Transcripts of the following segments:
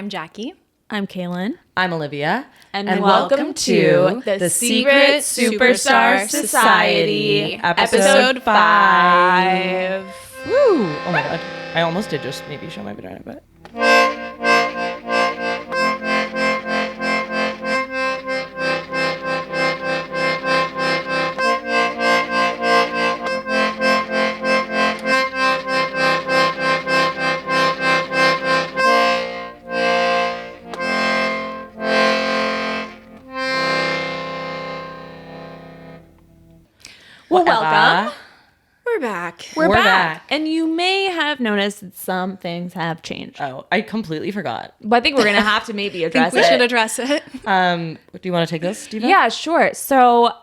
I'm Jackie. I'm Kaylin. I'm Olivia. And welcome to the Secret Superstar Society, episode 5. Woo! Oh my god. I almost did just maybe show my vagina, but... Well, welcome. We're back. We're We're back. back. And you may have noticed that some things have changed. Oh, I completely forgot. But I think we're going to have to maybe I address think we it. should address it. Do you want to take this, Diva? Yeah, sure. So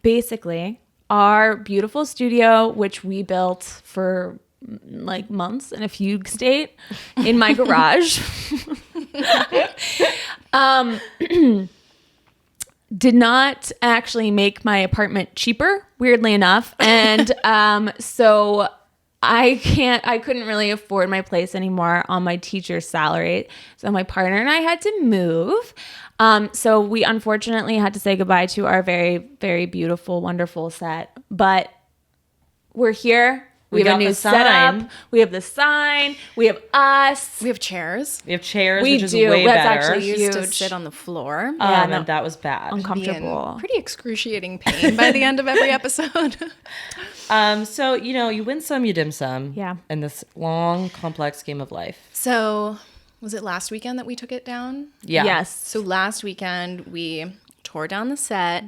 basically, our beautiful studio, which we built for like months in a fugue state in my garage, did not actually make my apartment cheaper, weirdly enough. And so I couldn't really afford my place anymore on my teacher's salary. So my partner and I had to move. So we unfortunately had to say goodbye to our very, very beautiful, wonderful set. But we're here. We have a new setup. We have the sign. We have us. We have chairs. We have chairs, We which is do. way That's better. actually We used to huge. sit on the floor. Yeah, no. And that was bad. Be in Uncomfortable. pretty excruciating pain by the end of every episode. So, you win some, you dim some. Yeah. In this long, complex game of life. So, was it last weekend that we took it down? Yeah. Yes. So last weekend we tore down the set,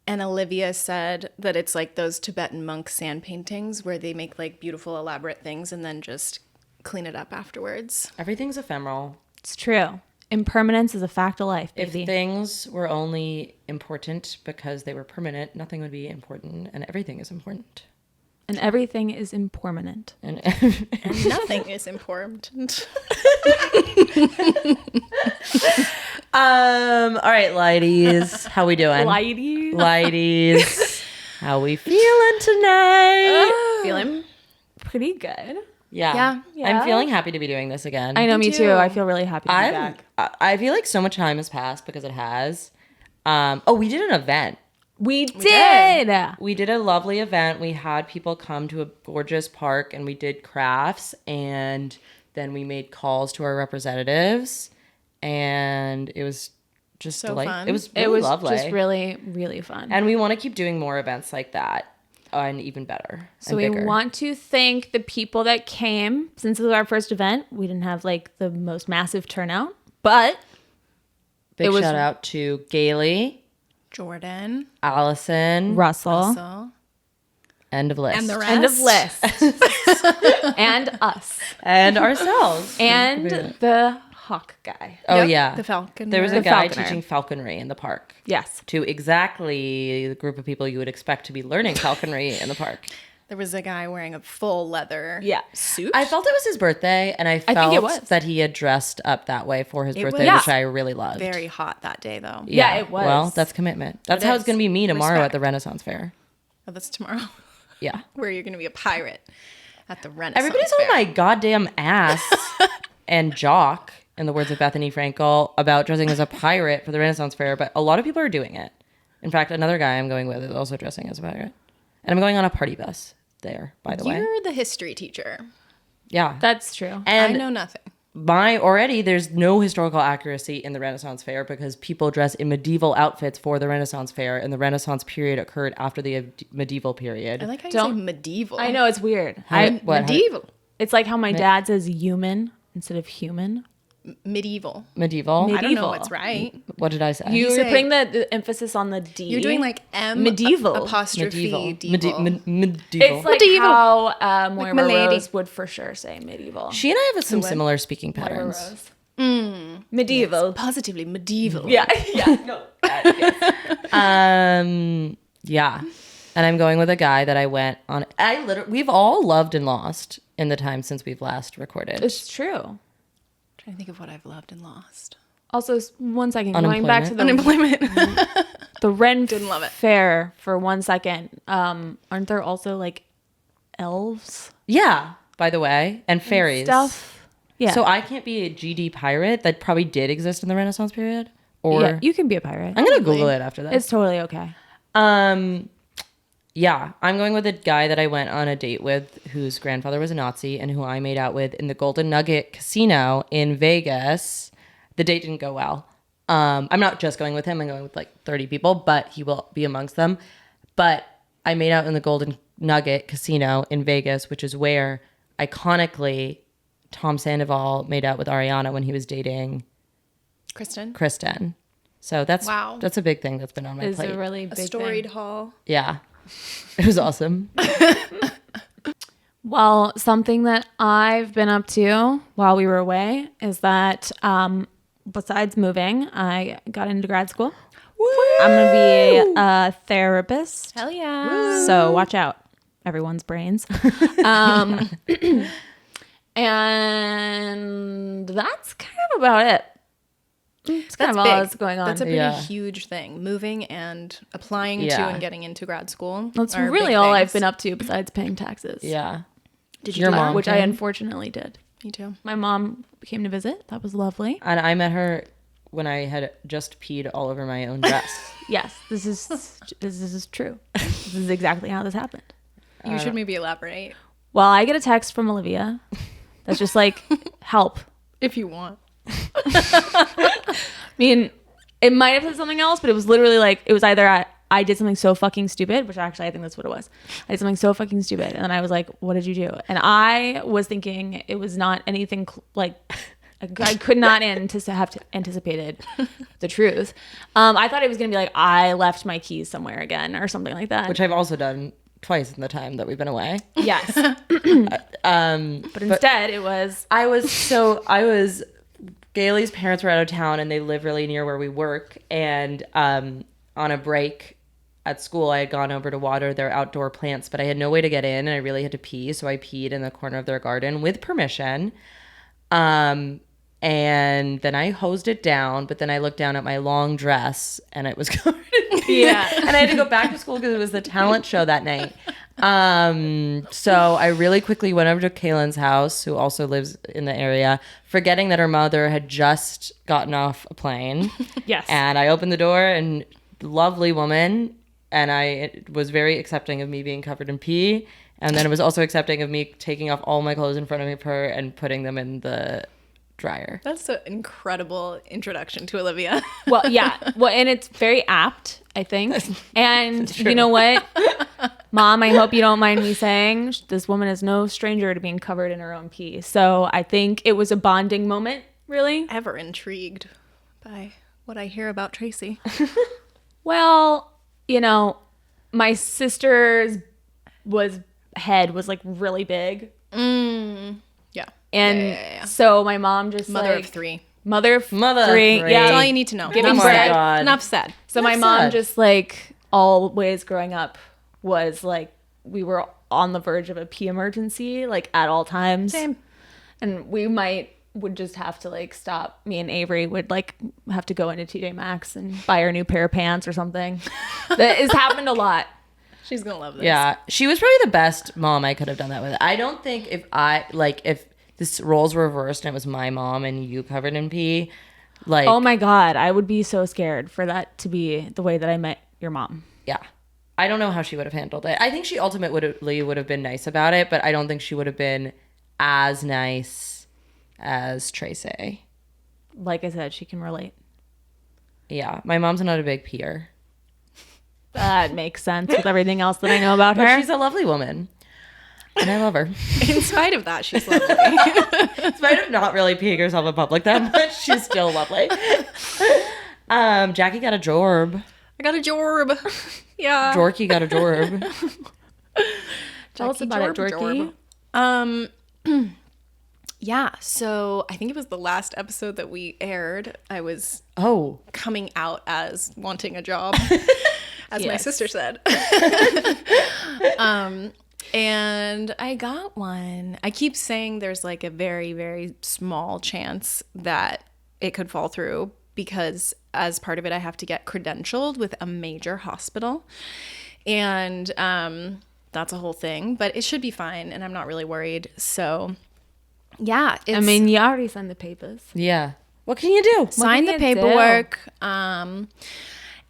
and Olivia said that it's like those Tibetan monk sand paintings where they make like beautiful, elaborate things and then just clean it up afterwards. Everything's ephemeral. It's true. Impermanence is a fact of life, If baby. things were only important because they were permanent, nothing would be important, and everything is important. And everything is impermanent. And And nothing is important. all right, ladies, how we doing? Lighty. Ladies, how we feeling tonight? Feeling pretty good. Yeah. Yeah. I'm feeling happy to be doing this again. I know, me too. too. I feel really happy to be back. I feel like so much time has passed because it has. We did an event. We did. We did a lovely event. We had people come to a gorgeous park and we did crafts, and then we made calls to our representatives, and it was just So delightful. fun. It was It was lovely. just really, really fun. And we want to keep doing more events like that, and even better. So and we bigger. want to thank the people that came. Since it was our first event, we didn't have like the most massive turnout, but Big it was- shout out to Gailey, Jordan, Allison, Russell, so, end of list, and the rest. end of list, and us, and ourselves, and the hawk guy. oh Yep, yeah, the falcon. There was a The guy falconer. teaching falconry in the park. Yes. To exactly the group of people you would expect to be learning falconry in the park. There was a guy wearing a full leather Yeah. suit. I felt it was his birthday, and I think felt it was. that he had dressed up that way for his birthday, was which I really loved. very hot that day, though. Yeah, it was. Well, that's commitment. That's It how is. it's going to be me tomorrow at Respect. the Renaissance Fair. Oh, that's tomorrow. Yeah. Where you're going to be a pirate at the Renaissance Everybody's Fair. on my goddamn ass and jock, in the words of Bethany Frankel, about dressing as a pirate for the Renaissance Fair, but a lot of people are doing it. In fact, another guy I'm going with is also dressing as a pirate. And I'm going on a party bus there, by the way. You're the history teacher. Yeah. That's true. And I know nothing. there's no historical accuracy in the Renaissance Fair because people dress in medieval outfits for the Renaissance Fair, and the Renaissance period occurred after the medieval period. I like how you Don't- say medieval. I know, it's weird. What? Medieval. It's like how my dad says human instead of human. Medieval. Medieval? I don't know Medieval. what's right. What did I say? You're say- putting the emphasis on the D. You're doing like M Medieval. apostrophe Medieval. devil. Medieval. It's like Medieval. how Moira milady. Rose would for sure say medieval. She and I have some what? similar speaking Moira patterns. Rose. Medieval. Positively medieval. Yeah. Yeah. No. Yeah. And I'm going with a guy that I went on. We've all loved and lost in the time since we've last recorded. It's true. Trying to think of what I've loved and lost. Also, 1 second, going back to the Unemployment. the Ren Didn't love it. Fair for 1 second. Aren't there also like elves Yeah, by the way, and fairies. stuff? Yeah. So I can't be a GD pirate. That probably did exist in the Renaissance period. Or Yeah, you can be a pirate. I'm gonna Google it after this. It's totally okay. Yeah, I'm going with a guy that I went on a date with whose grandfather was a Nazi and who I made out with in the Golden Nugget Casino in Vegas. The date didn't go well. I'm not just going with him. I'm going with like 30 people, but he will be amongst them. But I made out in the Golden Nugget Casino in Vegas, which is where, iconically, Tom Sandoval made out with Ariana when he was dating Kristen. So that's a big thing that's been on my It's plate. a really big storied thing. hall. Yeah. It was awesome. Well, something that I've been up to while we were away is that besides moving, I got into grad school. Woo! I'm going to be a therapist. Hell yeah. So watch out, everyone's brains. And that's kind of about it. It's kind of all that's going on. That's a pretty huge thing. Moving and applying to and getting into grad school. That's are really big all things. I've been up to besides paying taxes. Yeah. Did you Your do that? mom Which I came? unfortunately did. Me too. My mom came to visit. That was lovely. And I met her when I had just peed all over my own dress. Yes, this is true. This is exactly how this happened. You should maybe elaborate Well, I get a text from Olivia that's just like, help. if you want. I mean, it might have said something else, but it was literally like, it was either I did something so fucking stupid, which actually I think that's what it was. I did something so fucking stupid. And then I was like, what did you do? And I was thinking it was not anything like, I could not have anticipated the truth. I thought it was going to be like, I left my keys somewhere again or something like that. Which I've also done twice in the time that we've been away. Yes. But instead it was, Gailey's parents were out of town and they live really near where we work. And on a break at school, I had gone over to water their outdoor plants, but I had no way to get in and I really had to pee. So I peed in the corner of their garden with permission. And then I hosed it down, but then I looked down at my long dress and it was covered in pee. Yeah. And I had to go back to school because it was the talent show that night. So I really quickly went over to Kaylin's house, who also lives in the area, forgetting that her mother had just gotten off a plane. yes. And I opened the door and lovely woman, and I was very accepting of me being covered in pee. And then it was also accepting of me taking off all my clothes in front of her and putting them in the dryer. That's an incredible introduction to Olivia. Well, yeah. Well, and it's very apt, I think. And you know what? Mom, I hope you don't mind me saying this woman is no stranger to being covered in her own pee. So I think it was a bonding moment, really. Ever intrigued by what I hear about Tracy. Well, you know, my sister's head was like really big. Yeah. And so my mom just Mother of three. Mother of Mother of three. three. Yeah. That's all you need to know. Giving Enough birth. said. God. Enough said. So my Enough mom said. just like always growing up was like, we were on the verge of a pee emergency, like at all times. Same. And we would just have to like stop. Me and Avery would like have to go into TJ Maxx and buy her a new pair of pants or something. That has happened a lot. She's going to love this. Yeah, she was probably the best mom I could have done that with. I don't think if this roles were reversed and it was my mom and you covered in pee, like, Oh my God, I would be so scared for that to be the way that I met your mom. yeah, I don't know how she would have handled it. I think she ultimately would have been nice about it, but I don't think she would have been as nice as Tracy. Like I said, she can relate. Yeah, my mom's not a big peer, That makes sense with everything else that I know about but her. she's a lovely woman, and I love her. In spite of that, she's lovely. In spite of not really peeing herself in public that much, she's still lovely. Jackie got a jorb. I got a jorb. Yeah. Jorky got a jorb. Tell us about it, Dorky. Yeah, so I think it was the last episode that we aired. I was Oh, coming out as wanting a job, as my Yes. sister said. And I got one. I keep saying there's like a very, very small chance that it could fall through because as part of it, I have to get credentialed with a major hospital. And that's a whole thing, but it should be fine. And I'm not really worried. So Yeah. I mean, you already signed the papers. Yeah. What can you do? sign the can you do? paperwork.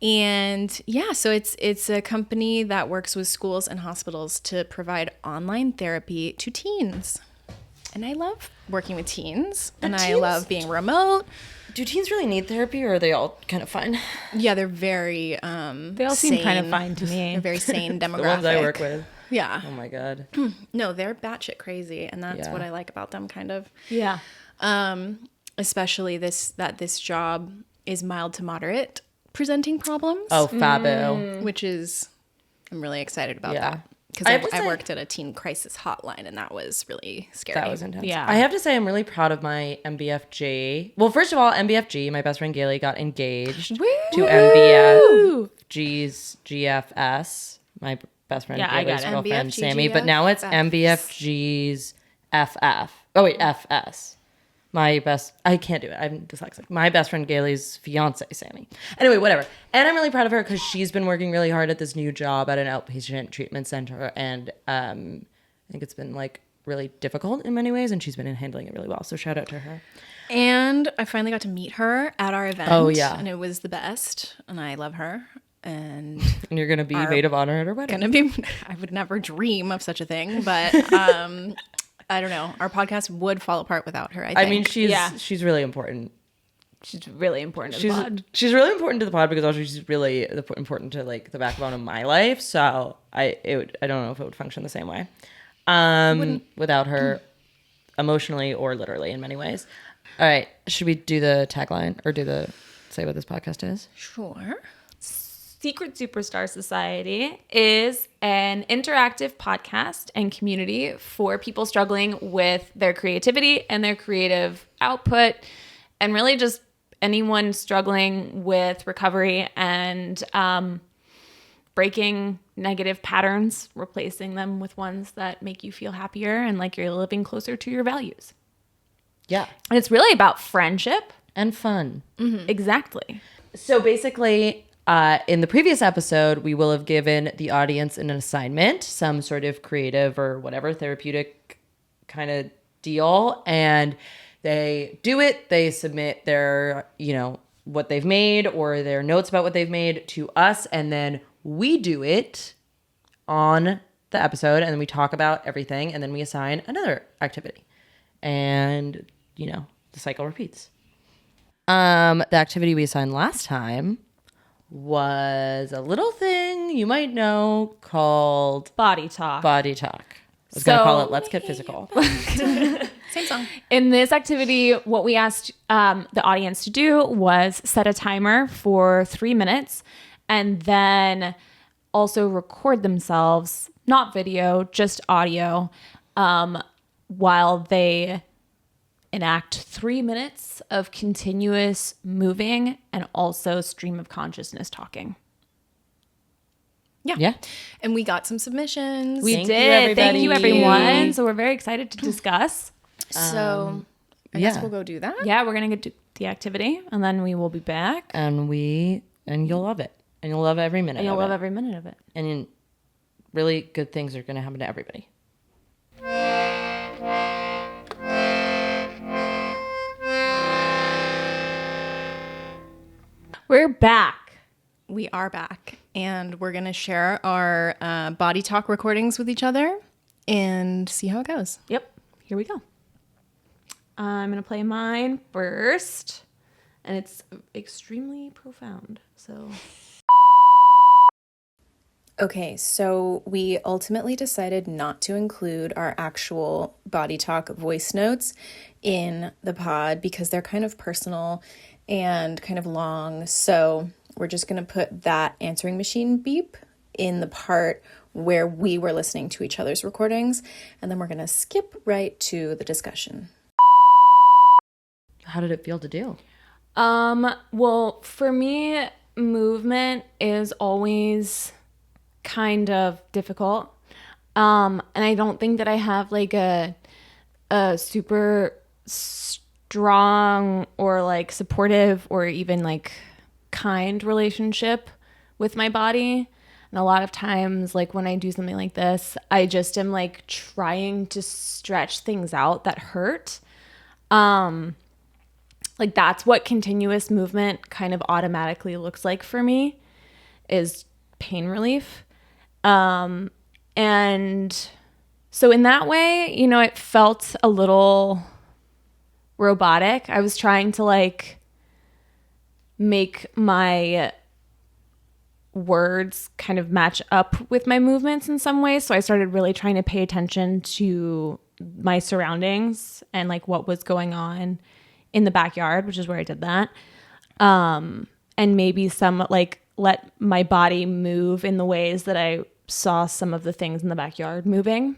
And yeah, so it's a company that works with schools and hospitals to provide online therapy to teens. And I love working with teens, and I love being remote. Do teens really need therapy, or are they all kind of fine? Yeah, they're very They all seem kind of fine to me. They're very sane demographic. The ones I work with. Yeah. Oh my God. No, they're batshit crazy, and that's what I like about them, kind of. Yeah. Especially this job is mild to moderate presenting problems. Oh, fabo. Which is, I'm really excited about Yeah. that. Because I worked at a teen crisis hotline, and that was really scary. That was intense. Yeah. I have to say, I'm really proud of my MBFG. Well, first of all, MBFG, my best friend Gailey, got engaged to MBFG's GFS. My best friend Yeah, I Gailey's got it. girlfriend MBFG, Sammy. But now it's MBFG's FF. Oh, wait, FS. I can't do it. I'm dyslexic. My best friend Gailey's fiance, Sammy. Anyway, whatever. And I'm really proud of her because she's been working really hard at this new job at an outpatient treatment center. And I think it's been like really difficult in many ways. And she's been handling it really well. So shout out to her. And I finally got to meet her at our event. Oh, yeah. And it was the best. And I love her. And And you're going to be maid of honor at her wedding. I would never dream of such a thing, but I don't know. Our podcast would fall apart without her, I think. I mean, she's really important. She's really important to the pod. She's really important to the pod because also she's really important to like the backbone of my life. So I don't know if it would function the same way without her, emotionally or literally in many ways. All right, should we do the tagline or say what this podcast is? Sure. Secret Superstar Society is an interactive podcast and community for people struggling with their creativity and their creative output, and really just anyone struggling with recovery and breaking negative patterns, replacing them with ones that make you feel happier and like you're living closer to your values. Yeah, And it's really about friendship. and fun. Exactly. So basically, in the previous episode, we will have given the audience an assignment, some sort of creative or whatever therapeutic kind of deal, and they do it. They submit their, what they've made or their notes about what they've made to us, and then we do it on the episode, and then we talk about everything, and then we assign another activity, and the cycle repeats. The activity we assigned last time was a little thing you might know called Body talk. body talk. I was going to So- call it Let's Get Physical. Same song. In this activity, what we asked the audience to do was set a timer for 3 minutes and then also record themselves, not video, just audio, while they enact 3 minutes of continuous moving and also stream of consciousness talking. Yeah. And we got some submissions. We Thank you, did. Thank you, everybody. everyone. So we're very excited to discuss. So I yeah. guess we'll go do that. Yeah, we're going to get to the activity and then we will be back. And you'll love it. And you'll love every minute And you'll of love it. every minute of it. And really good things are going to happen to everybody. We're back. We are back, and we're going to share our body talk recordings with each other and see how it goes. Yep. Here we go. I'm going to play mine first, and it's extremely profound. So, Okay, so we ultimately decided not to include our actual body talk voice notes in the pod because they're kind of personal and kind of long. So we're just going to put that answering machine beep in the part where we were listening to each other's recordings, and then we're going to skip right to the discussion. How did it feel to do? well, for me, movement is always kind of difficult. And I don't think that I have like a super strong or like supportive or even like kind relationship with my body. And a lot of times, like when I do something like this, I just am like trying to stretch things out that hurt. Like that's what continuous movement kind of automatically looks like for me, is pain relief. And so in that way, you know, it felt a little robotic. I was trying to like make my words kind of match up with my movements in some ways. So I started really trying to pay attention to my surroundings and like what was going on in the backyard, which is where I did that. And maybe some like let my body move in the ways that I saw some of the things in the backyard moving.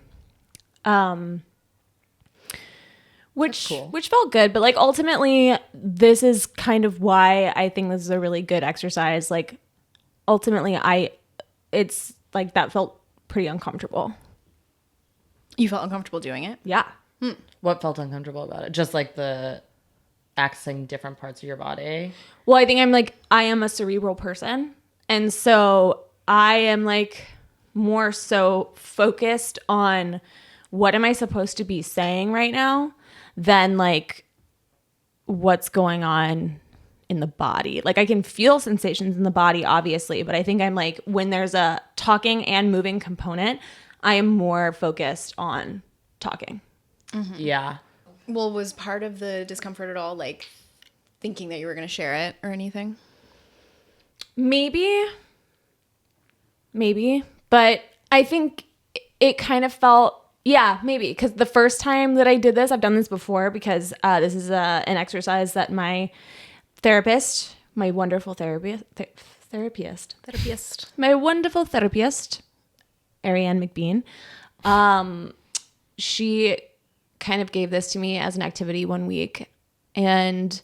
Which felt good, but like ultimately this is kind of why I think this is a really good exercise. Like ultimately it's like that felt pretty uncomfortable. You felt uncomfortable doing it? Yeah. What felt uncomfortable about it? Just like the accessing different parts of your body? Well, I think I am a cerebral person. And so I am like more so focused on what am I supposed to be saying right now than like what's going on in the body. Like I can feel sensations in the body, obviously, but I think I'm like, when there's a talking and moving component, I am more focused on talking. Mm-hmm. Yeah. Well, was part of the discomfort at all like thinking that you were going to share it or anything? Maybe, but I think it kind of felt, yeah, maybe, because the first time that I did this, I've done this before because this is an exercise that my therapist, my wonderful therapist, my wonderful therapist, Ariane McBean, she kind of gave this to me as an activity one week. And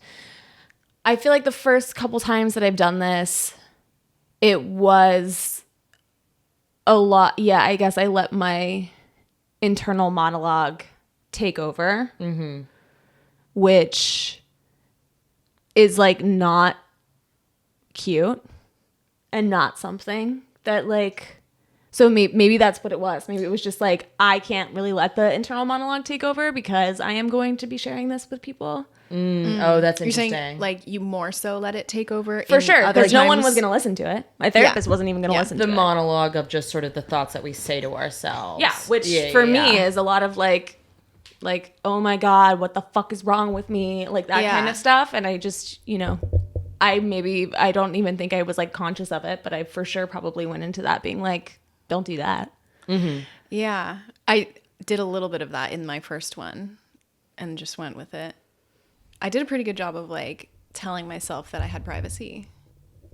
I feel like the first couple times that I've done this, it was a lot. Yeah, I guess I let my internal monologue take over, which is like not cute and not something that like, so maybe that's what it was. Maybe it was just like, I can't really let the internal monologue take over because I am going to be sharing this with people. Oh, that's interesting. You're saying like you more so let it take over? For sure, because no one was going to listen to it. My therapist wasn't even going to listen to it. The monologue of just sort of the thoughts that we say to ourselves. Yeah, which for me is a lot of like, oh my God, what the fuck is wrong with me? Like that kind of stuff. And I just, you know, I don't even think I was like conscious of it, but I for sure probably went into that being like, don't do that. Mm-hmm. Yeah. I did a little bit of that in my first one and just went with it. I did a pretty good job of like telling myself that I had privacy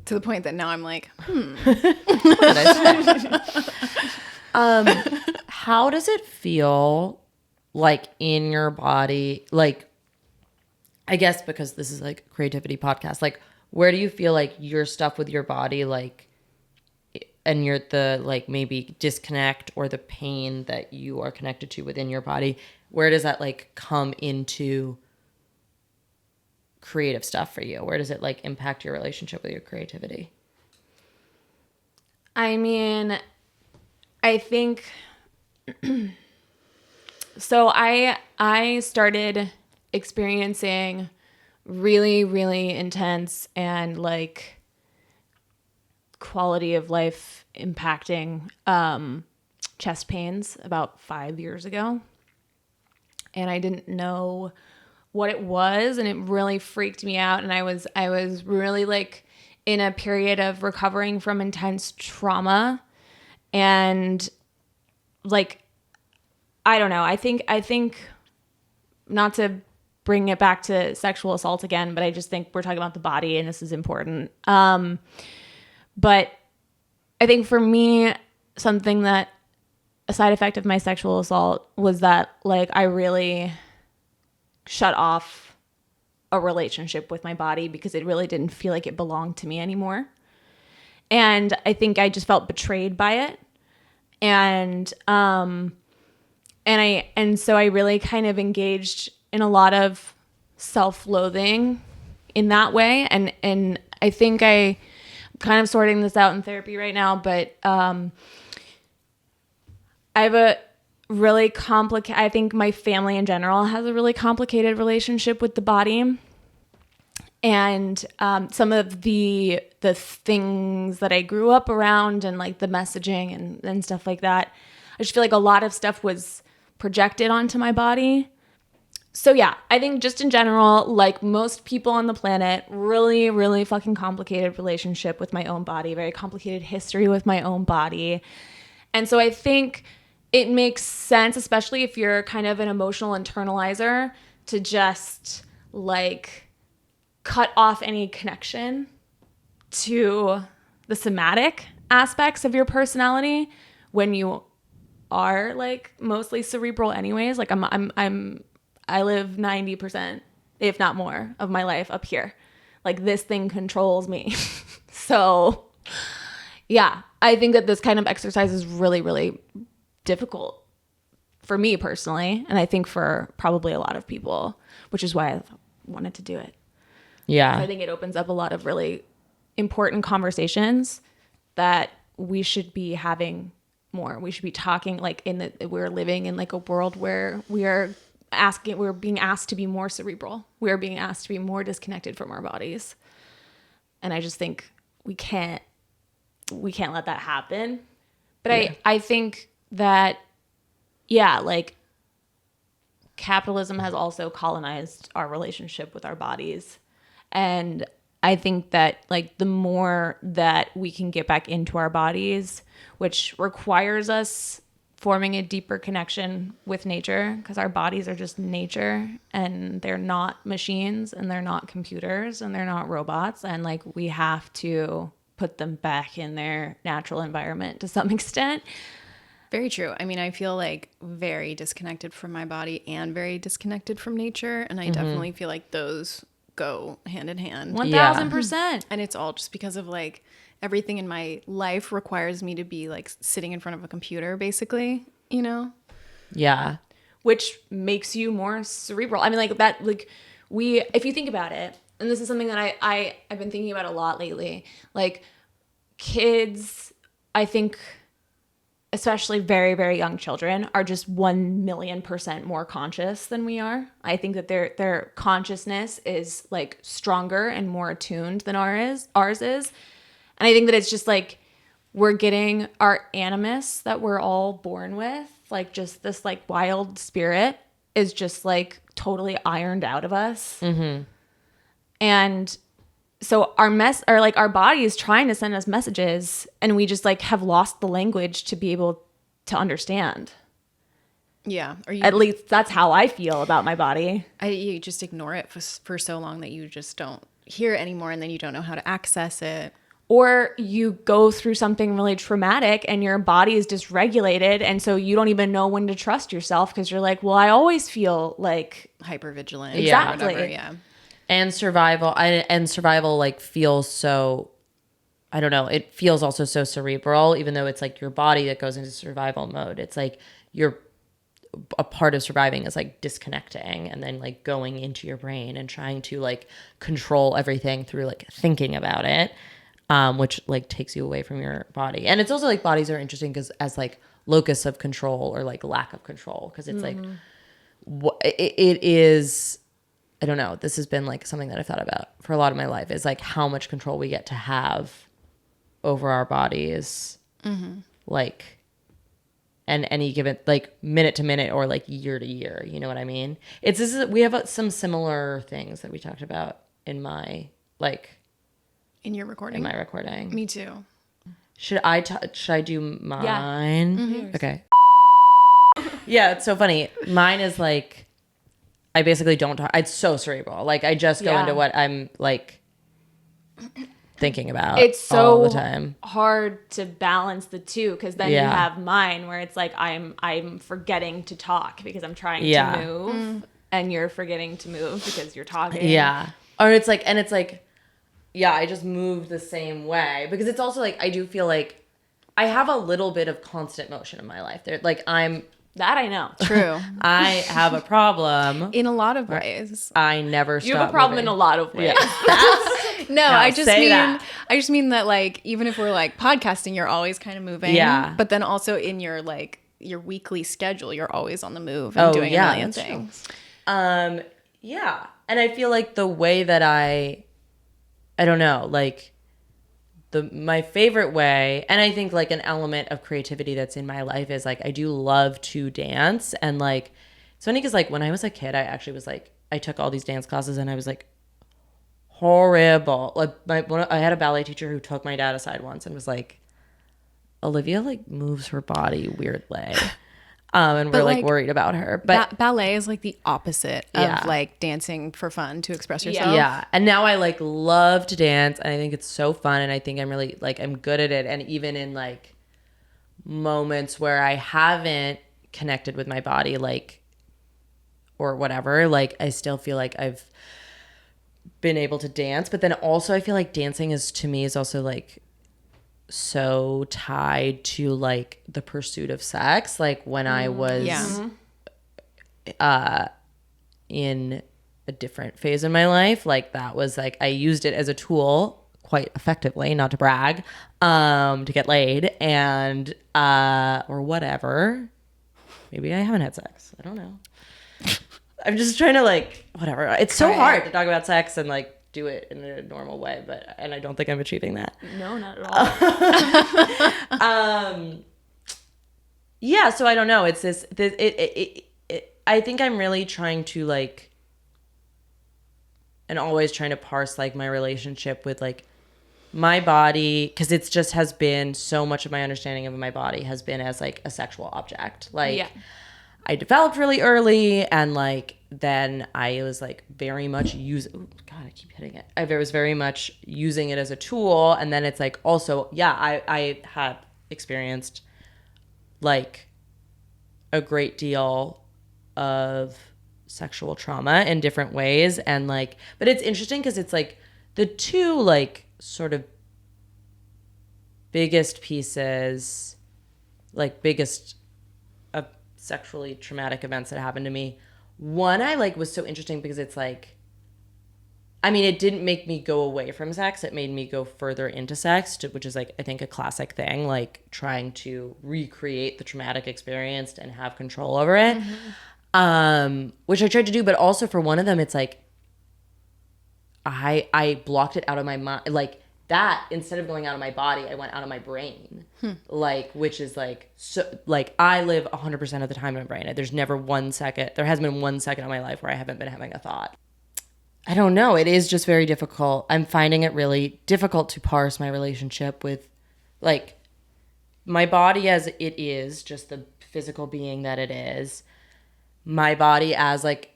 to the point that now I'm like, How does it feel like in your body? Like, I guess because this is like a creativity podcast, like where do you feel like your stuff with your body, like, and you're the like maybe disconnect or the pain that you are connected to within your body, where does that like come into creative stuff for you? Where does it like impact your relationship with your creativity? I mean, I think so I started experiencing really, really intense and like quality of life impacting chest pains about 5 years ago. And I didn't know what it was, and it really freaked me out. And I was really like in a period of recovering from intense trauma. And like, I don't know, I think not to bring it back to sexual assault again, but I just think we're talking about the body and this is important. But I think for me, something that a side effect of my sexual assault was that like I really shut off a relationship with my body because it really didn't feel like it belonged to me anymore. And I think I just felt betrayed by it. And so I really kind of engaged in a lot of self-loathing in that way. And I think I kind of sorting this out in therapy right now, but I have a really complicated, I think my family in general has a really complicated relationship with the body. And some of the things that I grew up around and like the messaging and stuff like that, I just feel like a lot of stuff was projected onto my body. So yeah, I think just in general, like most people on the planet, really, really fucking complicated relationship with my own body, very complicated history with my own body. And so I think it makes sense, especially if you're kind of an emotional internalizer, to just like cut off any connection to the somatic aspects of your personality when you are like mostly cerebral anyways. Like I live 90%, if not more, of my life up here. Like this thing controls me. So yeah, I think that this kind of exercise is really, really difficult for me personally. And I think for probably a lot of people, which is why I wanted to do it. Yeah. I think it opens up a lot of really important conversations that we should be having more. We should be talking like we're living in like a world where we're being asked to be more cerebral. We're being asked to be more disconnected from our bodies. And I just think we can't let that happen. But yeah. I think that, yeah, like capitalism has also colonized our relationship with our bodies. And I think that like the more that we can get back into our bodies, which requires us forming a deeper connection with nature, because our bodies are just nature and they're not machines and they're not computers and they're not robots. And like we have to put them back in their natural environment to some extent. Very true. I mean, I feel like very disconnected from my body and very disconnected from nature. And I definitely feel like those go hand in hand. 1000%. And it's all just because of like everything in my life requires me to be like sitting in front of a computer basically, you know? Yeah. Which makes you more cerebral. I mean, like that, like if you think about it, and this is something that I've been thinking about a lot lately, like kids, I think, especially very, very young children, are just 1,000,000% more conscious than we are. I think that their consciousness is like stronger and more attuned than ours is. And I think that it's just like we're getting our animus that we're all born with, like just this like wild spirit is just like totally ironed out of us. Mm-hmm. And so our body is trying to send us messages and we just like have lost the language to be able to understand. Yeah. At least that's how I feel about my body. You just ignore it for so long that you just don't hear it anymore and then you don't know how to access it. Or you go through something really traumatic and your body is dysregulated and so you don't even know when to trust yourself because you're like, well, I always feel like hypervigilant. Exactly. Whatever, yeah. And survival like feels so, I don't know, it feels also so cerebral, even though it's like your body that goes into survival mode. It's like a part of surviving is like disconnecting and then like going into your brain and trying to like control everything through like thinking about it, which like takes you away from your body. And it's also like bodies are interesting because as like locus of control or like lack of control, because it's like it is. I don't know. This has been like something that I've thought about for a lot of my life is like how much control we get to have over our bodies, like, and any given like minute to minute or like year to year. You know what I mean? We have some similar things that we talked about in my in your recording. In my recording. Me too. Should I do mine? Yeah. Mm-hmm. Okay. Yeah, it's so funny. Mine is like. I basically don't talk. It's so cerebral. Like I just go into what I'm like thinking about. It's so all the time. hard to balance the two because then you have mine where it's like I'm forgetting to talk because I'm trying to move, and you're forgetting to move because you're talking. Yeah, or it's like I just move the same way because it's also like I do feel like I have a little bit of constant motion in my life. There, like That I know. True. I have a problem. In a lot of ways. I never stop You have a problem moving. in a lot of ways. Yeah. No, I just mean, I just mean that like even if we're like podcasting, you're always kind of moving. Yeah. But then also in your like your weekly schedule, you're always on the move and doing a million things. Yeah. And I feel like the way that I don't know, like my favorite way, and I think like an element of creativity that's in my life is like I do love to dance. And like it's funny because like when I was a kid, I actually was like I took all these dance classes and I was like horrible. Like I had a ballet teacher who took my dad aside once and was like, Olivia like moves her body weirdly. And we're like worried about her. But ballet is like the opposite of like dancing for fun to express yourself. Yeah. And now I like love to dance and I think it's so fun and I think I'm really like I'm good at it. And even in like moments where I haven't connected with my body, like or whatever, like I still feel like I've been able to dance. But then also I feel like dancing is to me is also like so tied to like the pursuit of sex. Like when I was in a different phase in my life, like that was like I used it as a tool quite effectively, not to brag, to get laid and or whatever. Maybe I haven't had sex. I don't know. I'm just trying to like whatever. It's so hard to talk about sex and like do it in a normal way, and I don't think I'm achieving that. No, not at all. Yeah, so I don't know. It's this I think I'm really trying to like and always trying to parse like my relationship with like my body, because it's just has been so much of my understanding of my body has been as like a sexual object. Like I developed really early and like then I was like very much I keep hitting it. I was very much using it as a tool. And then it's like also, I had experienced like a great deal of sexual trauma in different ways. And like, but it's interesting because it's like the two like sort of biggest pieces, like biggest of sexually traumatic events that happened to me. One I like was so interesting because it's like, I mean, it didn't make me go away from sex. It made me go further into sex, which is like, I think a classic thing, like trying to recreate the traumatic experience and have control over it. Which I tried to do, but also for one of them, it's like, I blocked it out of my mind. Like that, instead of going out of my body, I went out of my brain. Like, which is like, so like I live 100% of the time in my brain. There's never there hasn't been 1 second of my life where I haven't been having a thought. I don't know. It is just very difficult. I'm finding it really difficult to parse my relationship with like my body as it is, just the physical being that it is. My body as like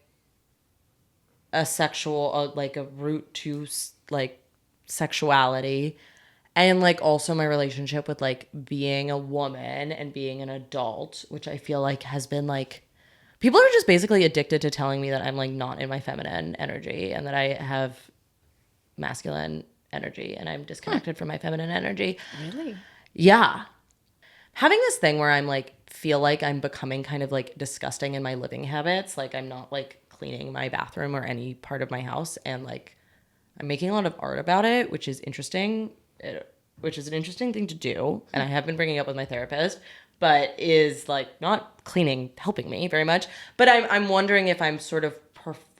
a sexual, like a route to like sexuality, and like also my relationship with like being a woman and being an adult, which I feel like has been like, people are just basically addicted to telling me that I'm like not in my feminine energy and that I have masculine energy and I'm disconnected from my feminine energy. Really? Yeah. Having this thing where I'm like, feel like I'm becoming kind of like disgusting in my living habits. Like I'm not like cleaning my bathroom or any part of my house. And like, I'm making a lot of art about it, which is interesting, which is an interesting thing to do. And I have been bringing it up with my therapist, but is like not cleaning helping me very much. But I'm wondering if I'm sort of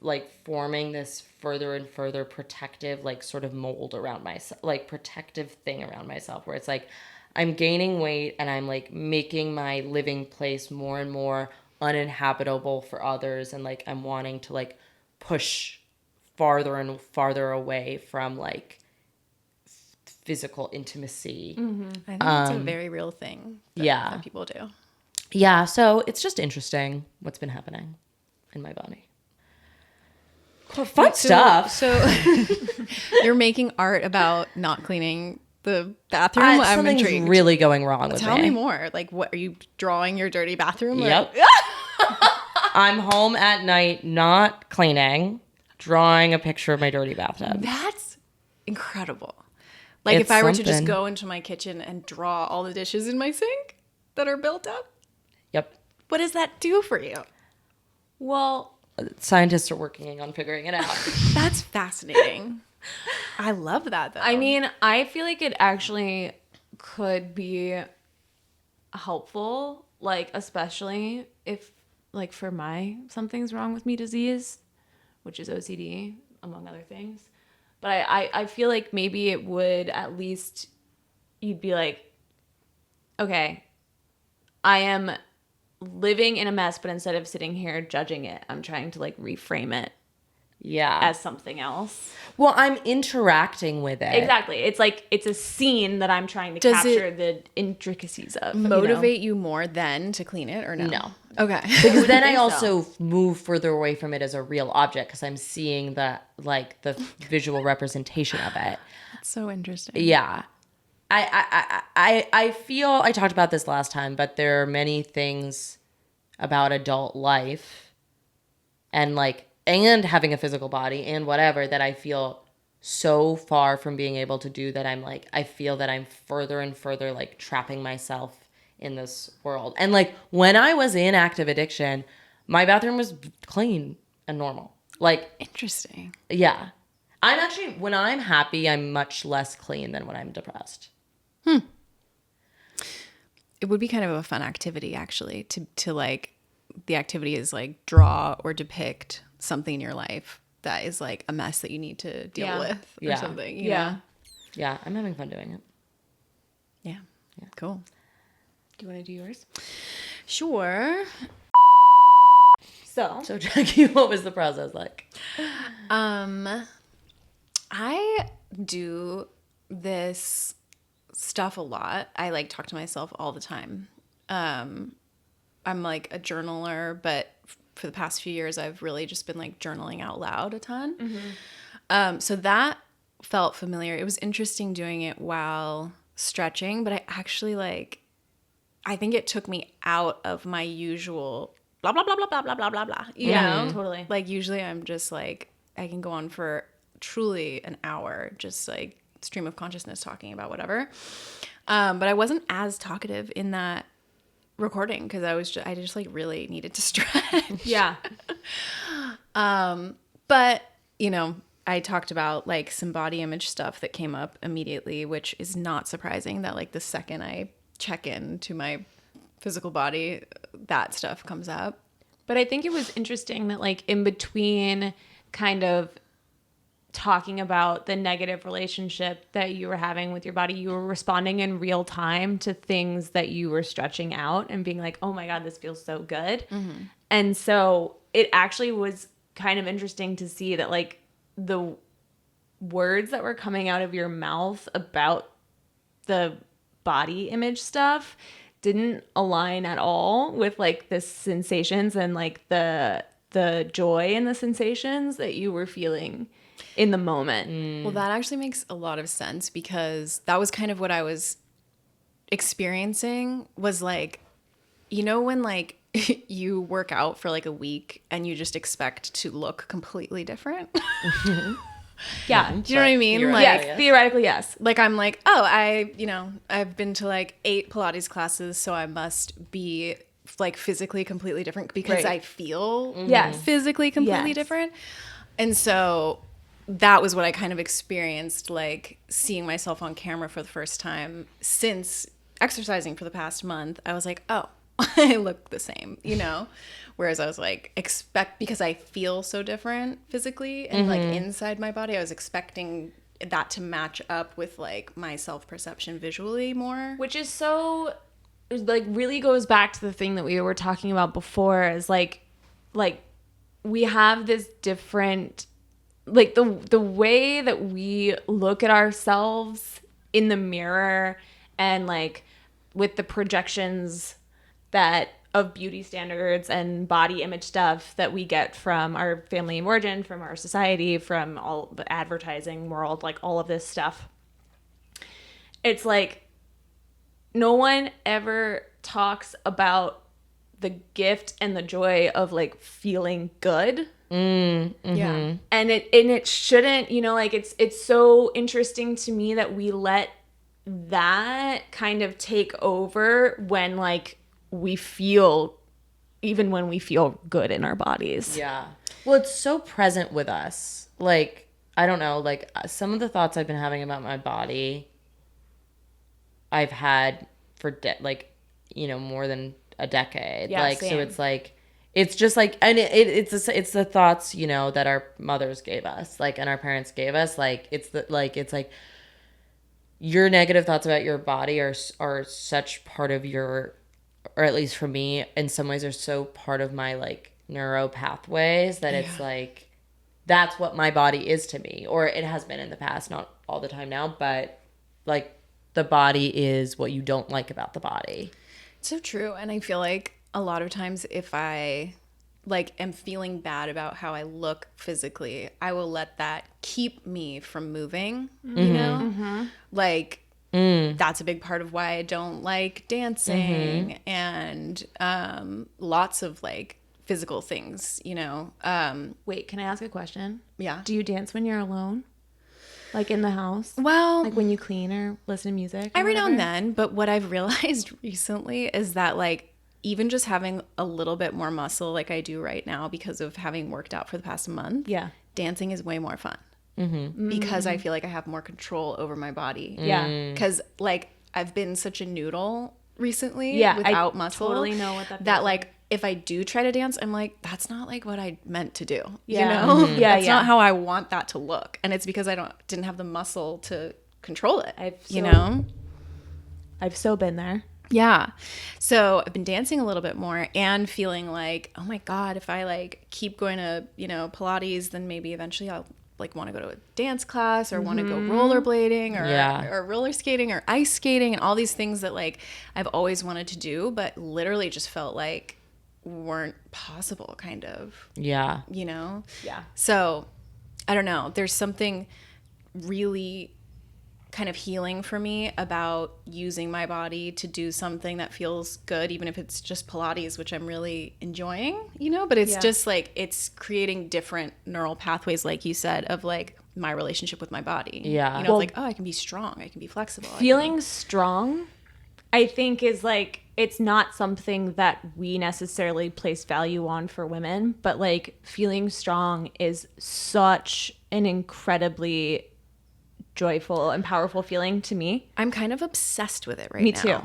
like forming this further and further protective, like sort of mold around myself, like protective thing around myself, where it's like I'm gaining weight and I'm like making my living place more and more uninhabitable for others. And like I'm wanting to like push farther and farther away from like physical intimacy. I think it's a very real thing that people do. Yeah, so it's just interesting what's been happening in my body. Fun stuff. So you're making art about not cleaning the bathroom? I'm something's intrigued. Really going wrong with me. Tell me more. Like, what are you drawing your dirty bathroom? Yep. I'm home at night not cleaning, drawing a picture of my dirty bathtub. That's incredible. Like It's if I were to just something. go into my kitchen and draw all the dishes in my sink that are built up, Yep. what does that do for you? Well, Scientists are working on figuring it out. That's fascinating. I love that though. I mean, I feel like it actually could be helpful, like especially if like for my something's wrong with me disease, which is OCD among other things. But I feel like maybe it would at least, you'd be like, okay, I am living in a mess, but instead of sitting here judging it, I'm trying to like reframe it Yeah. as something else. Well, I'm interacting with it. Exactly. It's like it's a scene that I'm trying to Does capture the intricacies of. motivate you more then to clean it or no? No. Okay. Because then I think also move further away from it as a real object because I'm seeing the visual representation of it. That's so interesting. Yeah. I feel I talked about this last time, but there are many things about adult life and having a physical body and whatever that I feel so far from being able to do that I'm like, I feel that I'm further and further like trapping myself in this world. And like when I was in active addiction, my bathroom was clean and normal. Like, Interesting. yeah. I'm actually, when I'm happy, I'm much less clean than when I'm depressed. It would be kind of a fun activity actually to like, the activity is like draw or depict something in your life that is like a mess that you need to deal with or Yeah. something. You know? Yeah, I'm having fun doing it. Yeah. Cool. Do you want to do yours? Sure. So So, Jackie, what was the process like? I do this stuff a lot. I like talk to myself all the time. I'm like a journaler, but for the past few years, I've really just been like journaling out loud a ton. So that felt familiar. It was interesting doing it while stretching, but I actually I think it took me out of my usual blah, blah, blah, blah, blah, blah, blah, blah, blah. You know? totally. Like usually I'm just like, I can go on for truly an hour, just like stream of consciousness talking about whatever. But I wasn't as talkative in that recording because I just like really needed to stretch. yeah. But, you know, I talked about like some body image stuff that came up immediately, which is not surprising that like the second I check in to my physical body, that stuff comes up. But I think it was interesting that like in between kind of talking about the negative relationship that you were having with your body, you were responding in real time to things that you were stretching out and being like, oh my God, this feels so good. And so it actually was kind of interesting to see that like the words that were coming out of your mouth about the body image stuff didn't align at all with like the sensations and like the joy and the sensations that you were feeling in the moment. Well, that actually makes a lot of sense because that was kind of what I was experiencing was like, you know, when like you work out for like a week and you just expect to look completely different. Yeah. Do you know what I mean? Theoretically, Like, Yes, theoretically, yes. like I'm like, oh, I've been to like 8 Pilates classes, so I must be like physically completely different because Right. I feel Yes. physically completely Yes. different. And so that was what I kind of experienced, like seeing myself on camera for the first time since exercising for the past month. I was like, oh, I look the same, you know? Whereas I was like, because I feel so different physically and like inside my body, I was expecting that to match up with like my self-perception visually more. Which is so, like, really goes back to the thing that we were talking about before is like we have this different, like the way that we look at ourselves in the mirror and like with the projections that of beauty standards and body image stuff that we get from our family of origin, from our society, from all the advertising world, like all of this stuff. It's like no one ever talks about the gift and the joy of like feeling good. Yeah. And it shouldn't, you know, like it's so interesting to me that we let that kind of take over when like we feel, even when we feel good in our bodies. Yeah. Well, it's so present with us. Like, I don't know, like some of the thoughts I've been having about my body, I've had for like, you know, more than a decade. Yeah, like, same. so it's like, it's just like, and it's the thoughts, you know, that our mothers gave us, like, and our parents gave us. Like, it's like your negative thoughts about your body are such part of your, or at least for me, in some ways, are so part of my like neuro pathways that it's like, that's what my body is to me, or it has been in the past, not all the time now, but like the body is what you don't like about the body. So true. And I feel like a lot of times if I like am feeling bad about how I look physically, I will let that keep me from moving, you know? Like that's a big part of why I don't like dancing and lots of like physical things, you know? Wait, can I ask a question? Yeah. Do you dance when you're alone? Like in the house? Well, Like when you clean or listen to music? Or every now whatever? and then, but what I've realized recently is that like even just having a little bit more muscle like I do right now because of having worked out for the past month, Yeah. dancing is way more fun. Because I feel like I have more control over my body. Yeah. Because like I've been such a noodle recently Yeah, without I muscle. totally know what that feels that like if I do try to dance, I'm like, that's not like what I meant to do. Yeah. You know? Yeah, That's yeah. not how I want that to look. And it's because I didn't have the muscle to control it. You so- know? I've so been there. Yeah. So I've been dancing a little bit more and feeling like, oh my God, if I like keep going to, you know, Pilates, then maybe eventually I'll like want to go to a dance class or want to go rollerblading or roller skating or ice skating and all these things that like I've always wanted to do, but literally just felt like weren't possible kind of, Yeah. you know? Yeah. So I don't know. There's something really kind of healing for me about using my body to do something that feels good, even if it's just Pilates, which I'm really enjoying, you know, but it's just like, it's creating different neural pathways, like you said, of like my relationship with my body. Yeah. You know, Well, it's like, oh, I can be strong. I can be flexible. Feeling strong, I think, is like, it's not something that we necessarily place value on for women, but like feeling strong is such an incredibly joyful and powerful feeling to me. I'm kind of obsessed with it right Me now. too.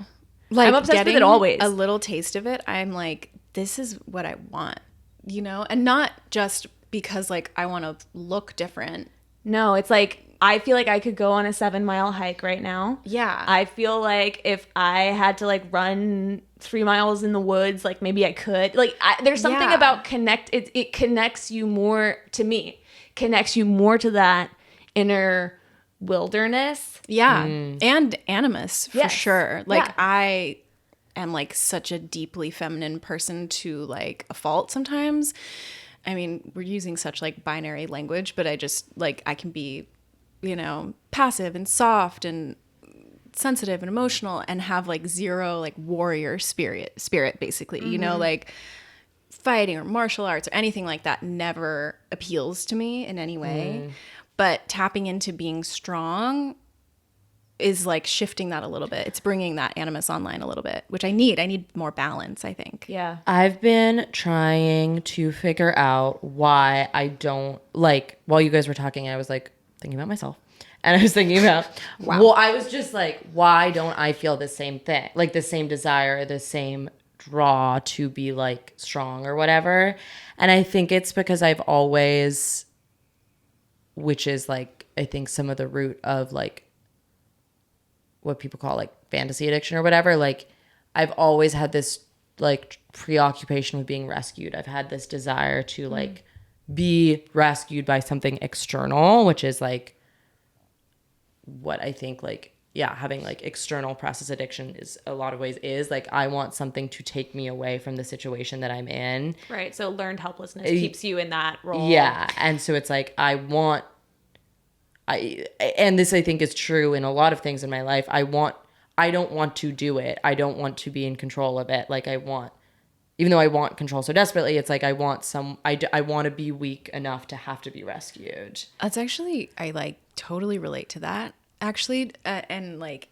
Like I'm obsessed with getting it always. a little taste of it, I'm like, this is what I want, you know? And not just because like I want to look different. No, it's like I feel like I could go on a 7-mile hike right now. Yeah. I feel like if I had to like run 3 miles in the woods, like maybe I could. Like there's something Yeah. about it connects you more to me, connects you more to that inner wilderness. Yeah. And animus for Yes. sure. Like Yeah. I am like such a deeply feminine person to like a fault sometimes. I mean, we're using such like binary language, but I just like I can be, you know, passive and soft and sensitive and emotional and have like zero like warrior spirit basically. You know, like fighting or martial arts or anything like that never appeals to me in any way. But tapping into being strong is like shifting that a little bit. It's bringing that animus online a little bit, which I need. I need more balance, I think. Yeah. I've been trying to figure out why I don't like, while you guys were talking, I was like thinking about myself. And I was thinking about, well, I was just like, why don't I feel the same thing? Like the same desire, the same draw to be like strong or whatever. And I think it's because I've always, which is like, I think some of the root of like what people call like fantasy addiction or whatever. Like I've always had this like preoccupation with being rescued. I've had this desire to like be rescued by something external, which is like what I think like, yeah, having like external process addiction is a lot of ways is like, I want something to take me away from the situation that I'm in. Right. So learned helplessness keeps you in that role. Yeah. And so it's like, and this I think is true in a lot of things in my life. I don't want to do it. I don't want to be in control of it. Like even though I want control so desperately, it's like I want to be weak enough to have to be rescued. That's actually, I like totally relate to that actually. And like,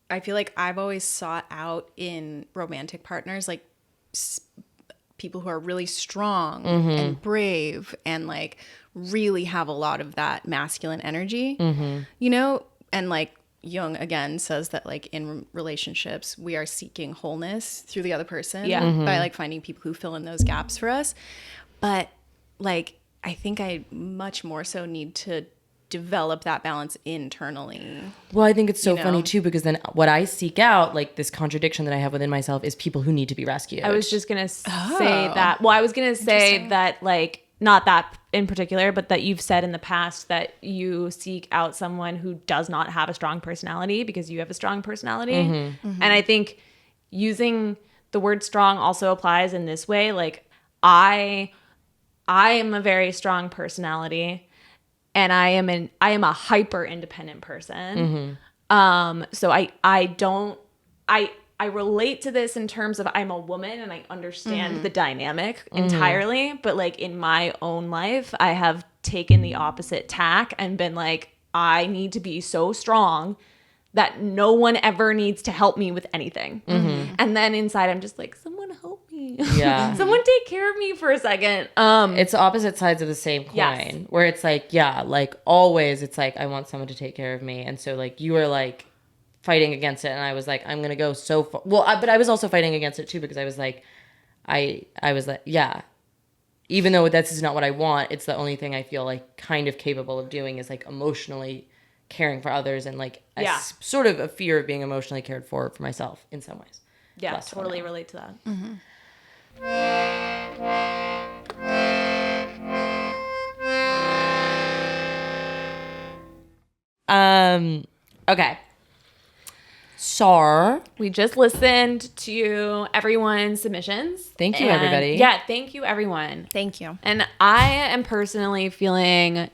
I feel like I've always sought out in romantic partners, like people who are really strong and brave and like really have a lot of that masculine energy, you know, and like Jung again says that like in relationships we are seeking wholeness through the other person by like finding people who fill in those gaps for us. But like I think I much more so need to develop that balance internally. Well, I think it's so funny too, because then what I seek out, like this contradiction that I have within myself, is people who need to be rescued. I was just gonna say that. Well, I was gonna say that, like, not that in particular, but that you've said in the past that you seek out someone who does not have a strong personality because you have a strong personality. And I think using the word strong also applies in this way. Like, I am a very strong personality, and I am a hyper independent person. So I relate to this in terms of I'm a woman and I understand the dynamic entirely. But like in my own life, I have taken the opposite tack and been like, I need to be so strong that no one ever needs to help me with anything. And then inside I'm just like, someone help me. Yeah. Someone take care of me for a second. It's opposite sides of the same coin, where it's like, yeah, like always it's like, I want someone to take care of me. And so like you were like fighting against it, and I was like, I'm going to go so far. Well, but I was also fighting against it too, because I was like, I was like, yeah, even though this is not what I want, it's the only thing I feel like kind of capable of doing is like emotionally caring for others, and like sort of a fear of being emotionally cared for myself in some ways. Yeah, totally relate to that. Okay. SAR. We just listened to everyone's submissions. Thank you, And everybody. Yeah, thank you, everyone. Thank you. And I am personally feeling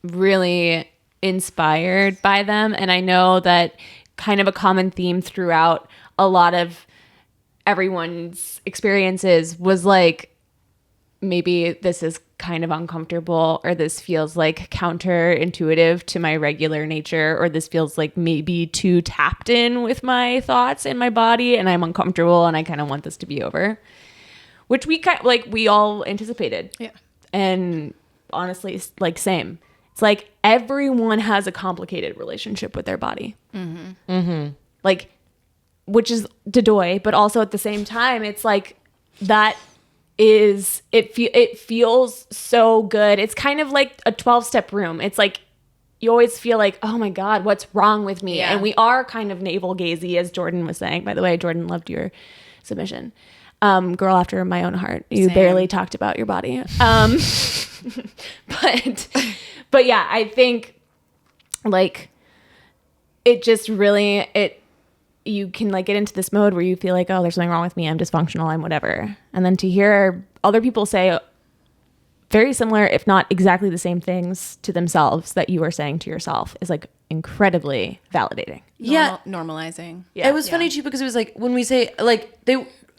really inspired by them. And I know that kind of a common theme throughout a lot of everyone's experiences was like, maybe this is kind of uncomfortable, or this feels like counterintuitive to my regular nature, or this feels like maybe too tapped in with my thoughts and my body, and I'm uncomfortable and I kind of want this to be over, which we all anticipated. Yeah. And honestly, like same. It's like everyone has a complicated relationship with their body. Like, which is dodoy, but also at the same time, it's like that is it feels so good. It's kind of like a 12-step room. It's like you always feel like, oh my God, what's wrong with me? And we are kind of navel gazy, as Jordan was saying. By the way, Jordan, loved your submission. Girl after my own heart. You barely talked about your body. But yeah, I think like it just really you can like get into this mode where you feel like, oh, there's something wrong with me. I'm dysfunctional. I'm whatever. And then to hear other people say very similar, if not exactly the same things to themselves that you are saying to yourself is like incredibly validating. Normalizing. Yeah. It was funny too, because it was like when we say like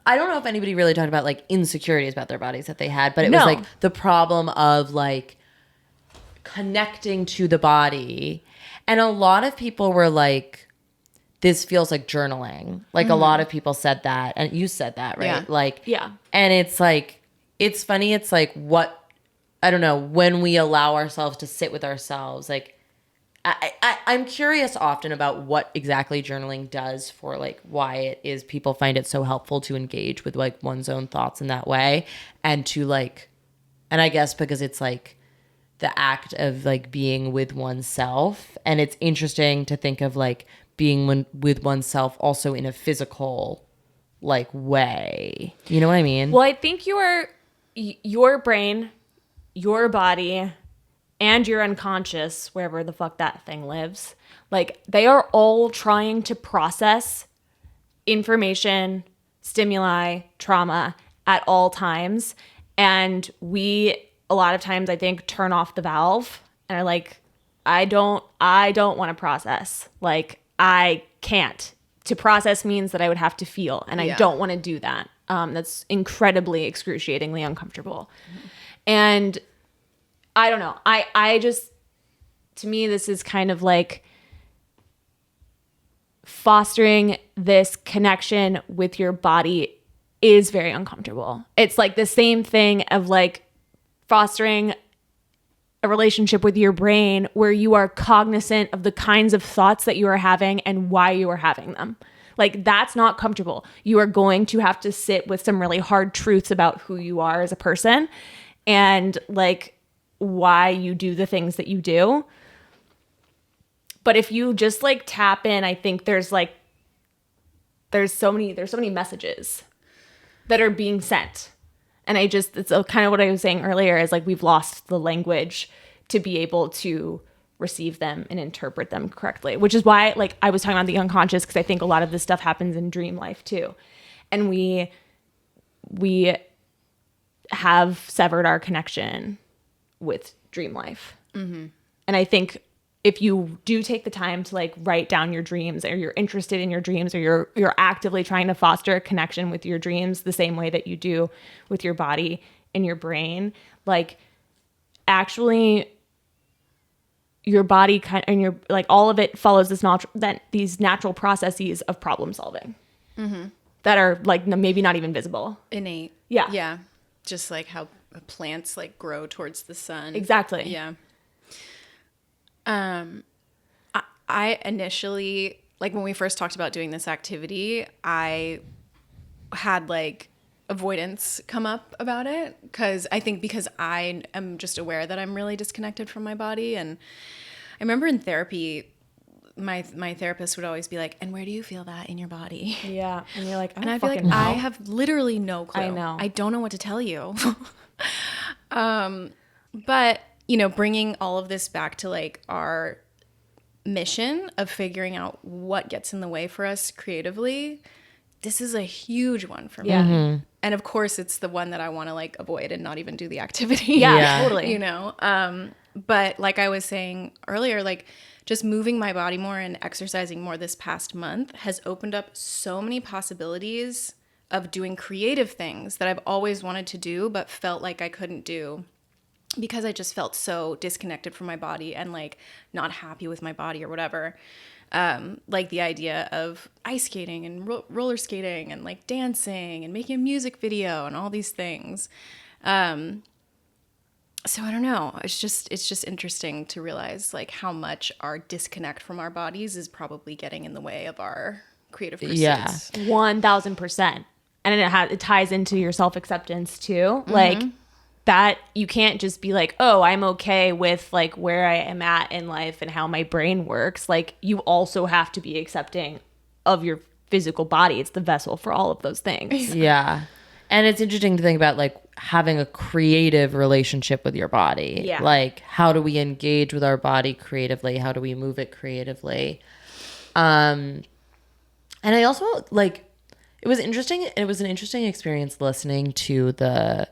I don't know if anybody really talked about like insecurities about their bodies that they had, but it was like the problem of like connecting to the body. And a lot of people were like, this feels like journaling. Like a lot of people said that, and you said that, right? Yeah. Like, yeah. And it's like, it's funny. It's like I don't know, when we allow ourselves to sit with ourselves, like I'm curious often about what exactly journaling does for like why it is people find it so helpful to engage with like one's own thoughts in that way, and to like, and I guess because it's like the act of like being with oneself, and it's interesting to think of like being with oneself also in a physical like way. You know what I mean? Well, I think your brain, your body, and your unconscious, wherever the fuck that thing lives, like they are all trying to process information, stimuli, trauma at all times. And we, a lot of times, I think, turn off the valve and are like, I don't want to process. Like, I can't. To process means that I would have to feel, and I don't want to do that. That's incredibly excruciatingly uncomfortable. And I don't know. I just, to me, this is kind of like fostering this connection with your body is very uncomfortable. It's like the same thing of like fostering a relationship with your brain where you are cognizant of the kinds of thoughts that you are having and why you are having them. Like, that's not comfortable. You are going to have to sit with some really hard truths about who you are as a person and like why you do the things that you do. But if you just like tap in, I think there's so many messages that are being sent. And it's kind of what I was saying earlier is like we've lost the language to be able to receive them and interpret them correctly, which is why like I was talking about the unconscious, because I think a lot of this stuff happens in dream life too. And we have severed our connection with dream life. Mm-hmm. And I think if you do take the time to like write down your dreams, or you're interested in your dreams, or you're actively trying to foster a connection with your dreams the same way that you do with your body and your brain, like actually your body and your like all of it follows these natural processes of problem solving that are like maybe not even visible. Innate. Yeah. Yeah. Just like how plants like grow towards the sun. Exactly. Yeah. I initially, like when we first talked about doing this activity, I had like avoidance come up about it because I am just aware that I'm really disconnected from my body. And I remember in therapy, my therapist would always be like, and where do you feel that in your body? Yeah. And you're like, And I'd be like, I have literally no clue. I know. I don't know what to tell you. But, you know, bringing all of this back to like our mission of figuring out what gets in the way for us creatively, this is a huge one for me. Yeah. Mm-hmm. And of course, it's the one that I want to like avoid and not even do the activity. Yeah. Totally. You know, but like I was saying earlier, like just moving my body more and exercising more this past month has opened up so many possibilities of doing creative things that I've always wanted to do, but felt like I couldn't do because I just felt so disconnected from my body and like not happy with my body or whatever. Like the idea of ice skating and roller skating and like dancing and making a music video and all these things. So I don't know. It's just interesting to realize like how much our disconnect from our bodies is probably getting in the way of our creative pursuits. Yeah. 1000%. And it ties into your self-acceptance too. Mm-hmm. Like that you can't just be like, oh, I'm okay with like where I am at in life and how my brain works. Like you also have to be accepting of your physical body. It's the vessel for all of those things. Yeah. And it's interesting to think about like having a creative relationship with your body. Yeah. Like how do we engage with our body creatively? How do we move it creatively? And I also like, it was interesting. It was an interesting experience listening to the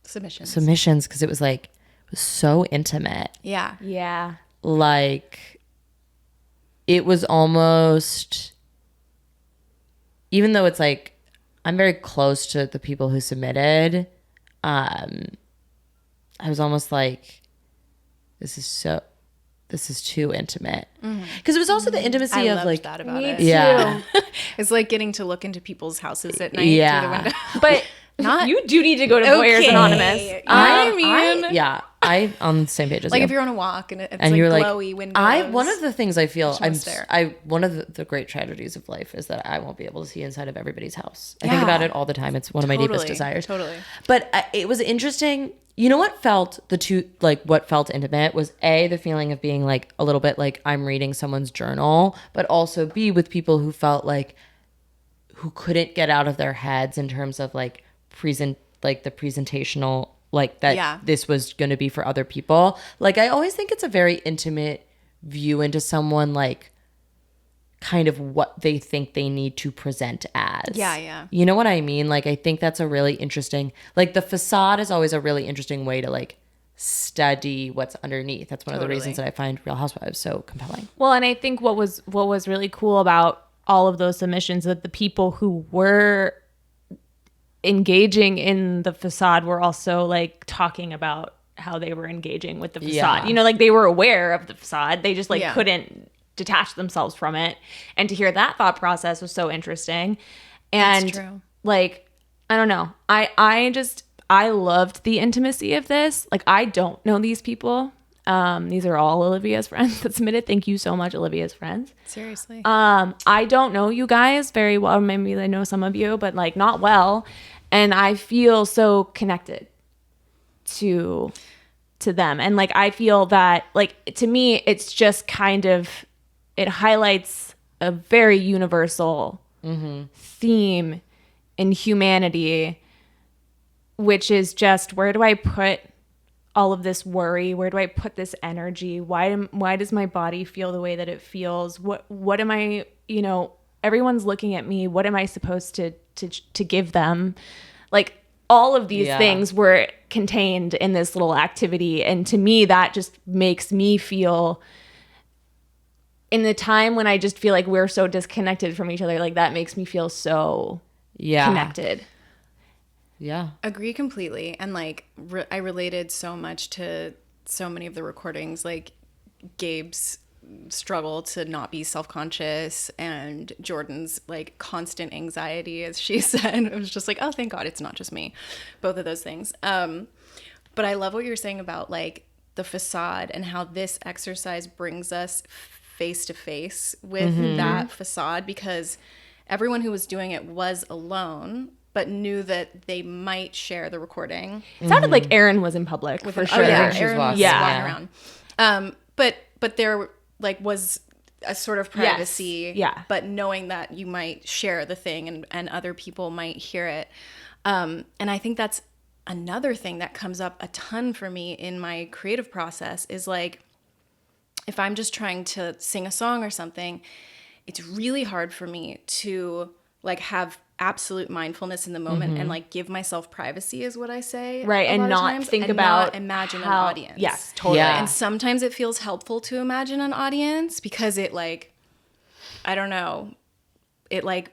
submissions because it was like, it was so intimate. Yeah. Yeah. Like it was almost, even though it's like, I'm very close to the people who submitted. I was almost like, this is too intimate. Because it was also the intimacy I of loved like, that about Me it. too. Yeah. It's like getting to look into people's houses at night Yeah. through the window. But you do need to go to Voyeurs Anonymous. I on the same page as like you. if you're on a walk and it's And like you're like, glowy windows. one of the things I feel there. one of the great tragedies of life is that I won't be able to see inside of everybody's house. I think Yeah. about it all the time. It's one of my deepest desires. Totally. But it was interesting. You know what felt what felt intimate was A, the feeling of being like a little bit like I'm reading someone's journal, but also B, with people who felt like who couldn't get out of their heads in terms of like the presentational, like that this was going to be for other people. Like I always think it's a very intimate view into someone, like kind of what they think they need to present as. Yeah. You know what I mean? Like I think that's a really interesting, like the facade is always a really interesting way to like study what's underneath. That's one of the reasons that I find Real Housewives so compelling. Well, and I think what was really cool about all of those submissions that the people who were engaging in the facade were also like talking about how they were engaging with the facade. Yeah. You know, like they were aware of the facade. They just like couldn't detach themselves from it. And to hear that thought process was so interesting. And That's true. like, I don't know. I loved the intimacy of this. Like, I don't know these people. These are all Olivia's friends that submitted. Thank you so much, Olivia's friends. Seriously. I don't know you guys very well. Maybe I know some of you, but like not well. And I feel so connected to them. And like, I feel that, like, to me, it's just kind of, it highlights a very universal theme in humanity, which is just, where do I put all of this worry? Where do I put this energy? Why does my body feel the way that it feels? What am I, everyone's looking at me. What am I supposed to give them? Like, all of these things were contained in this little activity. And to me, that just makes me feel, in the time when I just feel like we're so disconnected from each other, like, that makes me feel so connected. Yeah. Agree completely. And like, I related so much to so many of the recordings, like Gabe's struggle to not be self-conscious and Jordan's like constant anxiety, as she said. It was just like, oh, thank God it's not just me. Both of those things. But I love what you're saying about like the facade and how this exercise brings us face to face with that facade, because everyone who was doing it was alone, but knew that they might share the recording. It sounded like Erin was in public for sure. Oh yeah, She was Erin was walking. walking around. But there like was a sort of privacy. Yeah. But knowing that you might share the thing and other people might hear it. And I think that's another thing that comes up a ton for me in my creative process is like, if I'm just trying to sing a song or something, it's really hard for me to like have absolute mindfulness in the moment and like give myself privacy is what I say. Right. And not think about not imagine an how, audience. Yes, totally. Yeah. And sometimes it feels helpful to imagine an audience because it like, I don't know, it like,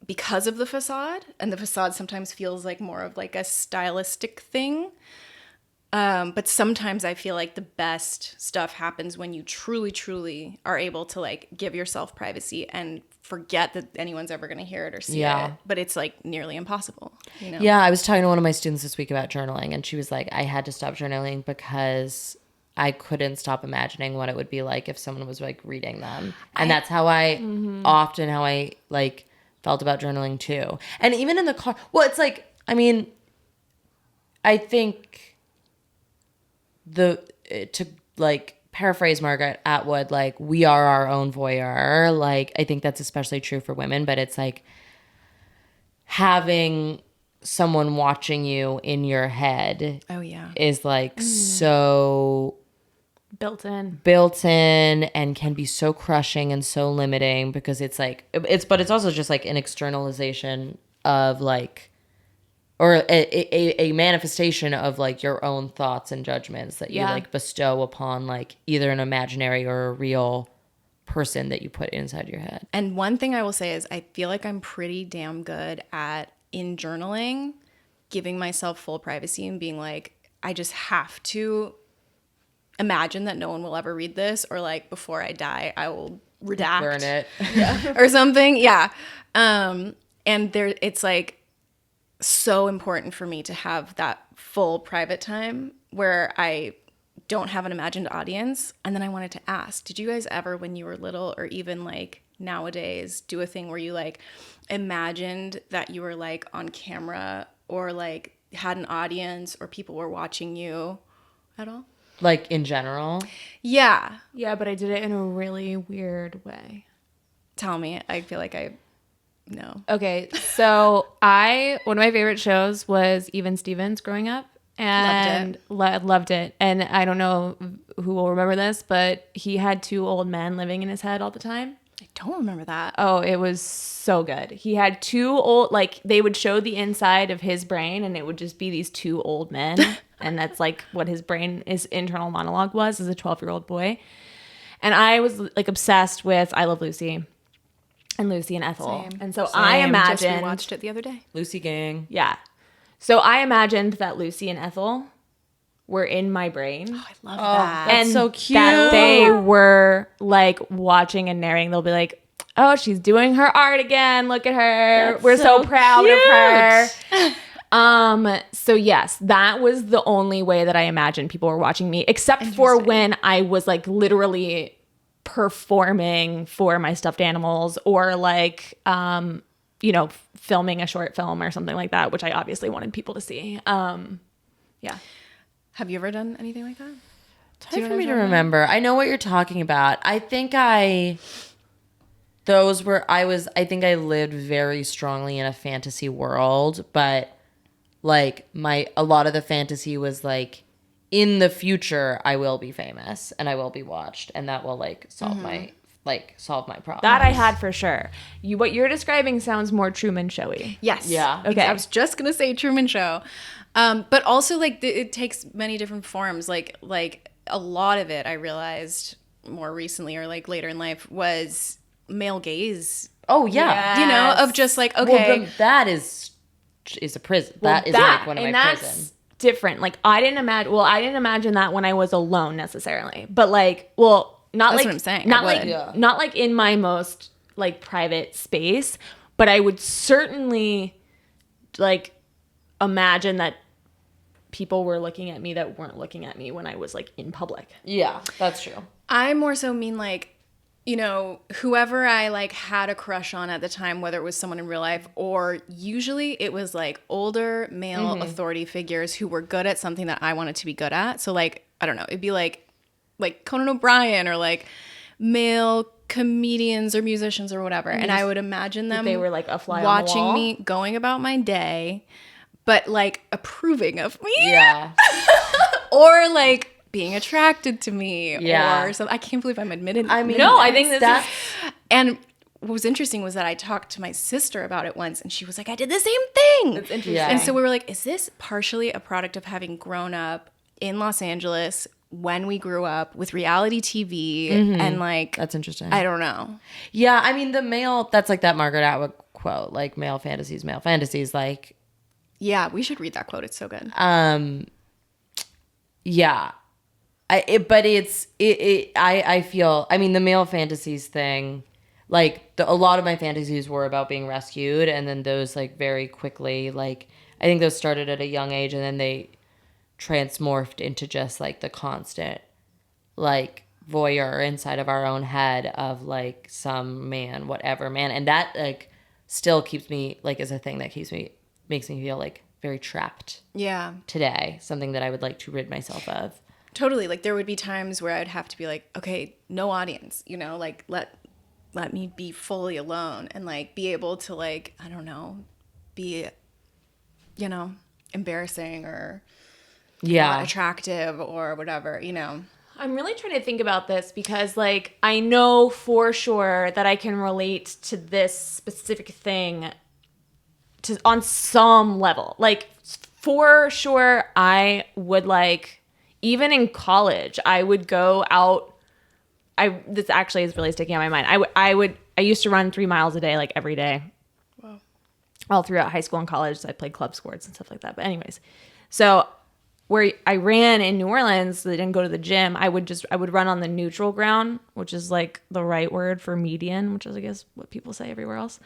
because of the facade, and the facade sometimes feels like more of like a stylistic thing. But sometimes I feel like the best stuff happens when you truly, truly are able to like give yourself privacy and forget that anyone's ever going to hear it or see it. But it's like nearly impossible, Yeah, I was talking to one of my students this week about journaling, and she was like, I had to stop journaling because I couldn't stop imagining what it would be like if someone was like reading them. And that's how I often how I like felt about journaling too. And even in the car, well, it's like, I mean, I think to like paraphrase Margaret Atwood, like, we are our own voyeur. Like, I think that's especially true for women, but it's like having someone watching you in your head is like so built in and can be so crushing and so limiting, because it's like but it's also just like an externalization of like, or a manifestation of like your own thoughts and judgments that you like bestow upon like either an imaginary or a real person that you put inside your head. And one thing I will say is I feel like I'm pretty damn good at, in journaling, giving myself full privacy and being like, I just have to imagine that no one will ever read this, or like before I die, I will redact. Burn it. Or something. Yeah. And there, it's like so important for me to have that full private time where I don't have an imagined audience. And then I wanted to ask, did you guys ever, when you were little, or even like nowadays, do a thing where you like imagined that you were like on camera, or like had an audience, or people were watching you at all? Like in general? Yeah. Yeah, but I did it in a really weird way. Tell me. I feel like I know. Okay, so one of my favorite shows was Even Stevens growing up, and loved it. And I don't know who will remember this, but he had two old men living in his head all the time. I don't remember that. Oh, it was so good. He had two old, like, they would show the inside of his brain, and it would just be these two old men. And that's like what his internal monologue was as a 12-year-old boy. And I was like obsessed with I Love Lucy and Lucy and Ethel. Same. And so I imagined. Just rewatched it the other day. Lucy gang. Yeah. So I imagined that Lucy and Ethel were in my brain. Oh, I love that. That's And so cute. that they were like watching and narrating. They'll be like, oh, she's doing her art again. Look at her. That's We're so so proud of her. cute. So yes, that was the only way that I imagined people were watching me, except for when I was like literally performing for my stuffed animals or like, filming a short film or something like that, which I obviously wanted people to see. Yeah. Have you ever done anything like that? It's hard for me to remember. I know what you're talking about. I think I think I lived very strongly in a fantasy world, but like a lot of the fantasy was like, in the future I will be famous and I will be watched, and that will like solve my problem. That I had for sure. What you're describing sounds more Truman Showy. Yes. Yeah. Okay. I was just gonna say Truman Show, but also like it takes many different forms. Like a lot of it, I realized more recently or like later in life, was male gaze. Oh yeah. You know, of just like, okay, Well, that is a prison. That is like one of my prison. Different. Like I didn't imagine that when I was alone necessarily, but like, well, not That's like what I'm saying. not I like would. Yeah. not like in my most like private space, but I would certainly like imagine that people were looking at me that weren't looking at me when I was like in public. Yeah, that's true. I more so mean like, you know, whoever I like had a crush on at the time, whether it was someone in real life or usually it was like older male authority figures who were good at something that I wanted to be good at. So like, I don't know, it'd be like Conan O'Brien or like male comedians or musicians or whatever. And I would imagine them They were like a fly on the watching wall. me, going about my day, but like approving of me. Yeah. Or like being attracted to me. Yeah. Or something. I can't believe I'm admitting. I mean, No, I think that's And what was interesting was that I talked to my sister about it once, and she was like, I did the same thing. That's interesting. Yeah. And so we were like, is this partially a product of having grown up in Los Angeles when we grew up with reality TV and like, That's interesting. I don't know. Yeah, I mean that's like that Margaret Atwood quote, like male fantasies, like Yeah, we should read that quote. It's so good. yeah. I feel, I mean, the male fantasies thing, like a lot of my fantasies were about being rescued, and then those like very quickly, like I think those started at a young age, and then they transmorphed into just like the constant like voyeur inside of our own head of like some man, whatever man, and that like still keeps me like is a thing that makes me feel like very trapped Yeah, today, something that I would like to rid myself of. totally. Like there would be times where I'd have to be like, okay, no audience, you know, like let me be fully alone and like be able to like, I don't know, be, you know, embarrassing or not attractive or whatever, you know. I'm really trying to think about this because, like, I know for sure that I can relate to this specific thing on some level. Like, for sure, I would, like, even in college, I would go out. This actually is really sticking on my mind. I used to run 3 miles a day, like, every day. Wow. All throughout high school and college. So I played club sports and stuff like that. But anyways, so where I ran in New Orleans, so I didn't go to the gym, I would run on the neutral ground, which is like the right word for median, which is I guess what people say everywhere else.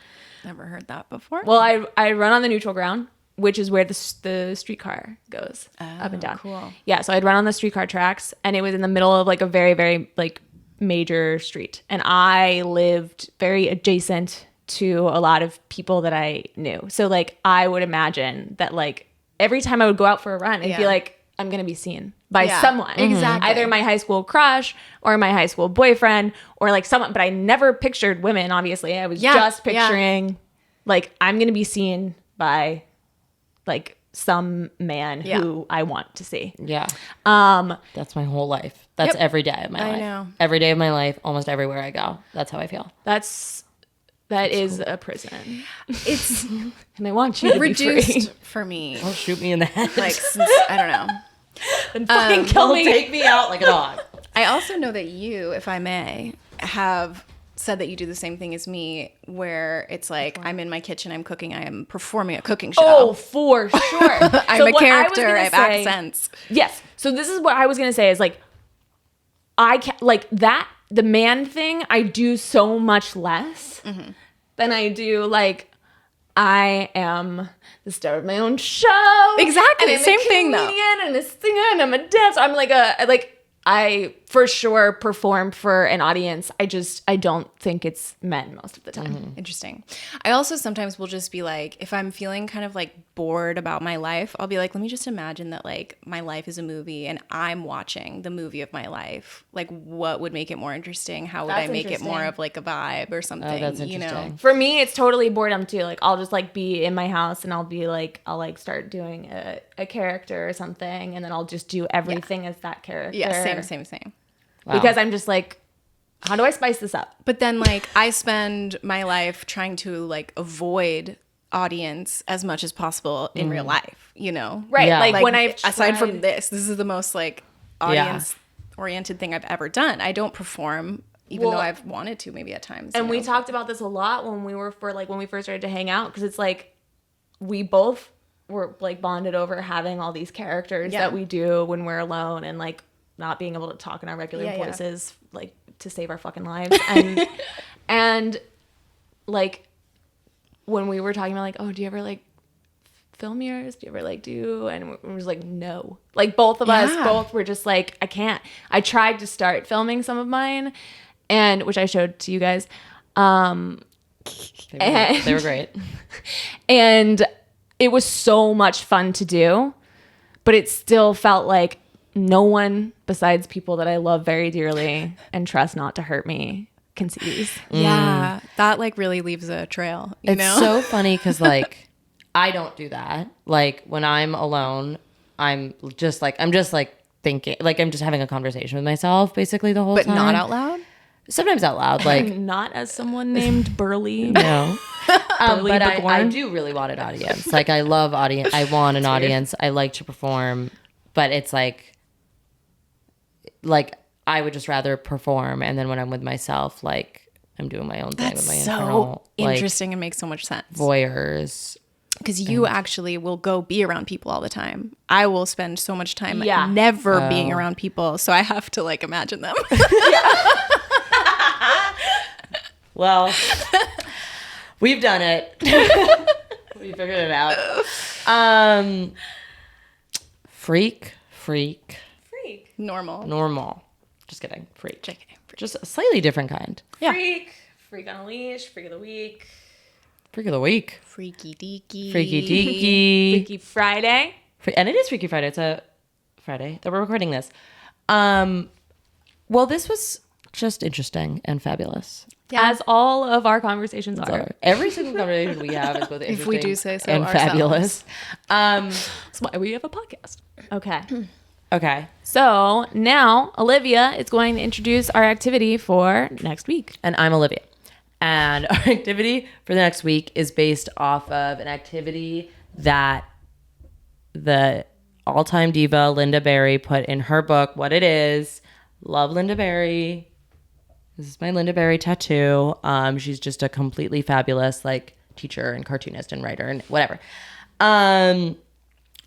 Never heard that before. Well, I run on the neutral ground, which is where the streetcar goes up and down. Cool. Yeah, so I'd run on the streetcar tracks, and it was in the middle of like a very, very like major street, and I lived very adjacent to a lot of people that I knew. So like I would imagine that like every time I would go out for a run, it'd be like, I'm going to be seen by someone. Exactly. Either my high school crush or my high school boyfriend or like someone. But I never pictured women, obviously. I was just picturing like I'm going to be seen by like some man who I want to see. Yeah. That's my whole life. That's Yep. every day of my life. I know. Every day of my life, almost everywhere I go. That's how I feel. That is a prison. It's And I want you to be free. reduced for me. Oh, shoot me in the head. Like, since, I don't know. And fucking kill me. Take me out like a dog. I also know that you, if I may, have said that you do the same thing as me, where it's like I'm in my kitchen, I'm cooking, I am performing a cooking show. Oh, for sure. I'm So a what I was character, gonna I have say- accents. Yes. So this is what I was going to say is like, I can't, like that the man thing, I do so much less than I do like I am the star of my own show. Exactly. And I'm Same a thing, though. comedian and a singer and I'm a dancer. I'm like I for sure perform for an audience. I don't think it's men most of the time. Interesting. I also sometimes will just be like, if I'm feeling kind of like bored about my life, I'll be like, let me just imagine that like my life is a movie and I'm watching the movie of my life. Like, what would make it more interesting? How would That's I make it more interesting. of like a vibe or something? Oh, that's You know? interesting. For me, it's totally boredom too. Like I'll just like be in my house and I'll like start doing a character or something, and then I'll just do everything as that character. Yeah, same. Wow. Because I'm just like, how do I spice this up? But then like I spend my life trying to like avoid audience as much as possible in real life, you know? Right. Yeah. Like when I've aside from tried- this is the most like audience oriented thing I've ever done. I don't perform even though I've wanted to maybe at times. And you we know? talked about this a lot when we first started to hang out, because it's like we both were like bonded over having all these characters Yeah. that we do when we're alone and like not being able to talk in our regular Yeah. voices like to save our fucking lives. And and like when we were talking about like, oh, do you ever like film yours? Do you ever like do? And we was like, no. Like both of us were just like, I can't. I tried to start filming some of mine, and which I showed to you guys. They were great. And it was so much fun to do, but it still felt like no one besides people that I love very dearly and trust not to hurt me can see these. Yeah, that like really leaves a trail, you It's know? so funny because like I don't do that. Like when I'm alone, I'm just like thinking, like I'm just having a conversation with myself basically the whole but time. not out loud? Sometimes out loud, like Not as someone named Burley. no. Burley But I Bigorn. do really want an audience. Like I love audience. I want an audience. I like to perform, but it's like I would just rather perform, and then when I'm with myself, like I'm doing my own thing with my internal, interesting and makes so much sense. voyeurs. Because you actually will go be around people all the time. I will spend so much time Yeah. never being around people, so I have to like imagine them. Well, we've done it. We figured it out. Freak, Normal. normal. Just kidding. Freak. JK. Just a slightly different kind. Yeah. Freak on a leash, freak of the week, Freak of the week. Freaky deaky. Freaky deaky. Freaky Friday. And it is Freaky Friday. It's a Friday that we're recording this. Well, this was just interesting and fabulous. Yeah. As all of our conversations are. Every single conversation we have is both interesting If we do say so and ourselves. fabulous. That's why we have a podcast. Okay. Okay. So now Olivia is going to introduce our activity for next week. And I'm Olivia. And our activity for the next week is based off of an activity that the all-time diva Lynda Barry put in her book, What It Is. Love Lynda Barry. This is my Lynda Barry tattoo. She's just a completely fabulous like teacher and cartoonist and writer and whatever.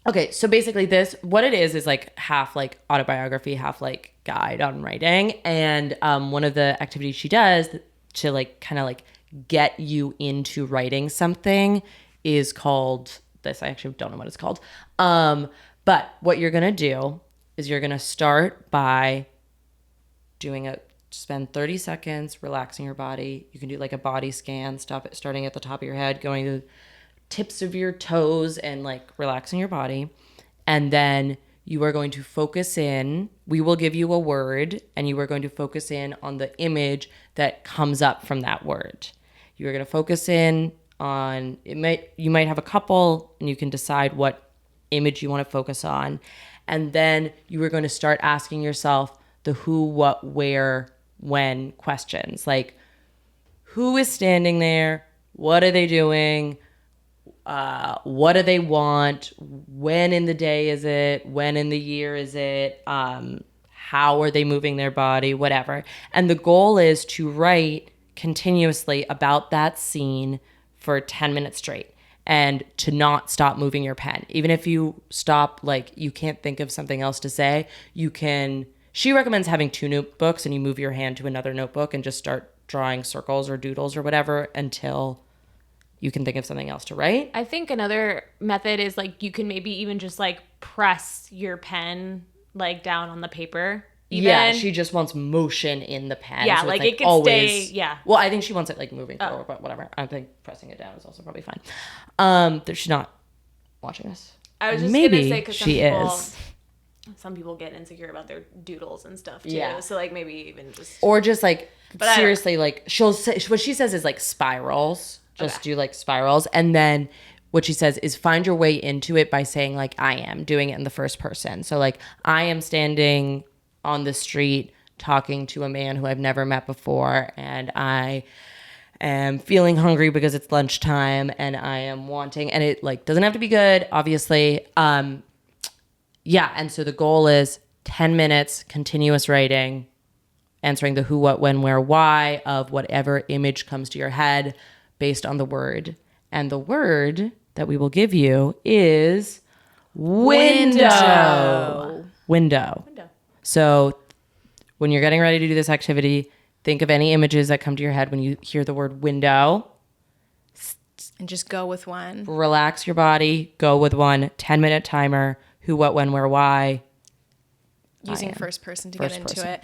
Okay, so basically what it is like half like autobiography, half like guide on writing. And one of the activities she does to like kind of like get you into writing something is called this. I actually don't know what it's called. But what you're going to do is you're going to start by spend 30 seconds relaxing your body. You can do like a body scan, starting at the top of your head, going to the tips of your toes and like relaxing your body. And then you are going to focus in. We will give you a word and you are going to focus in on the image that comes up from that word. You are going to focus in on you might have a couple and you can decide what image you want to focus on. And then you are going to start asking yourself the who, what, where, when questions. Like, who is standing there? What are they doing? What do they want? When in the day is it? When in the year is it? How are they moving their body? Whatever. And the goal is to write continuously about that scene for 10 minutes straight and to not stop moving your pen. Even if you stop, like you can't think of something else to say, you can she recommends having 2 notebooks, and you move your hand to another notebook and just start drawing circles or doodles or whatever until you can think of something else to write. I think another method is like you can maybe even just like press your pen like down on the paper. Even. Yeah, she just wants motion in the pen. Yeah, so like it's it could stay. Yeah. Well, I think she wants it like moving forward, but whatever. I think pressing it down is also probably fine. She's not watching us. I was just Maybe gonna say because she is. Some people get insecure about their doodles and stuff too. Yeah. So like maybe even just Or just like But seriously, like she'll say what she says is like spirals. Just do like spirals, and then what she says is find your way into it by saying like I am, doing it in the first person. So like I am standing on the street talking to a man who I've never met before, and I am feeling hungry because it's lunchtime, and I am wanting, and it like doesn't have to be good, obviously. Yeah, and so the goal is 10 minutes continuous writing, answering the who, what, when, where, why of whatever image comes to your head based on the word. And the word that we will give you is window. Window. So when you're getting ready to do this activity, think of any images that come to your head when you hear the word window. And just go with one. Relax your body. Go with one. 10-minute timer. Who, what, when, where, why. Using first person to get into it.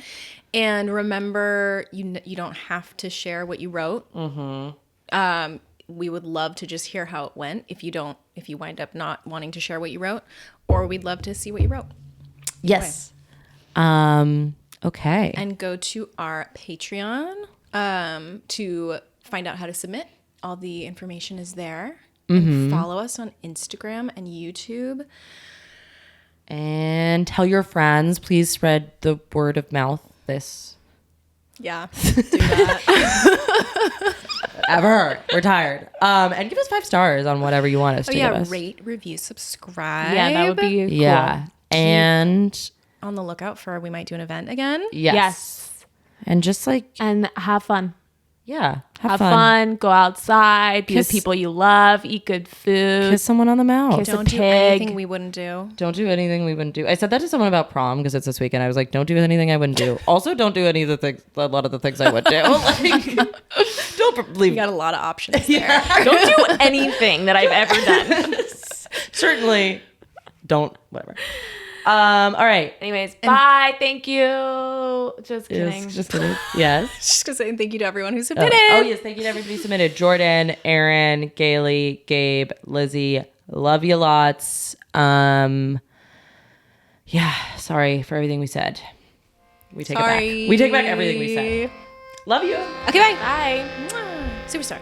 And remember, you don't have to share what you wrote. Mm-hmm. We would love to just hear how it went if you wind up not wanting to share what you wrote, or we'd love to see what you wrote. Yes. Okay. And go to our Patreon to find out how to submit. All the information is there. Mm-hmm. And follow us on Instagram and YouTube. And tell your friends. Please spread the word of mouth. Yeah, do that. Ever. We're tired. And give us 5 stars on whatever you want us to give us. Rate, review, subscribe. Yeah, that would be cool. Yeah. And on the lookout for we might do an event again. Yes. And just like, And have fun. yeah, Have fun. Go outside. Be with people you love. Eat good food. Kiss someone on the mouth. Kiss a Don't do pig. anything we wouldn't do. Don't do anything we wouldn't do. I said that to someone about prom because it's this weekend. I was like, don't do anything I wouldn't do. Also, don't do any of the things, a lot of the things I would do. Like, don't believe. You got a lot of options there. Don't do anything that I've ever done. Certainly don't, whatever. All right. Anyways, bye. Thank you. Just kidding. Yes, just kidding. Yes. Just gonna say thank you to everyone who submitted. Oh, yes. Thank you to everybody who submitted. Jordan, Aaron, Gailey, Gabe, Lizzie. Love you lots. Yeah. Sorry for everything we said. We take it back. We take back everything we said. Love you. Okay, bye. Bye. Superstar.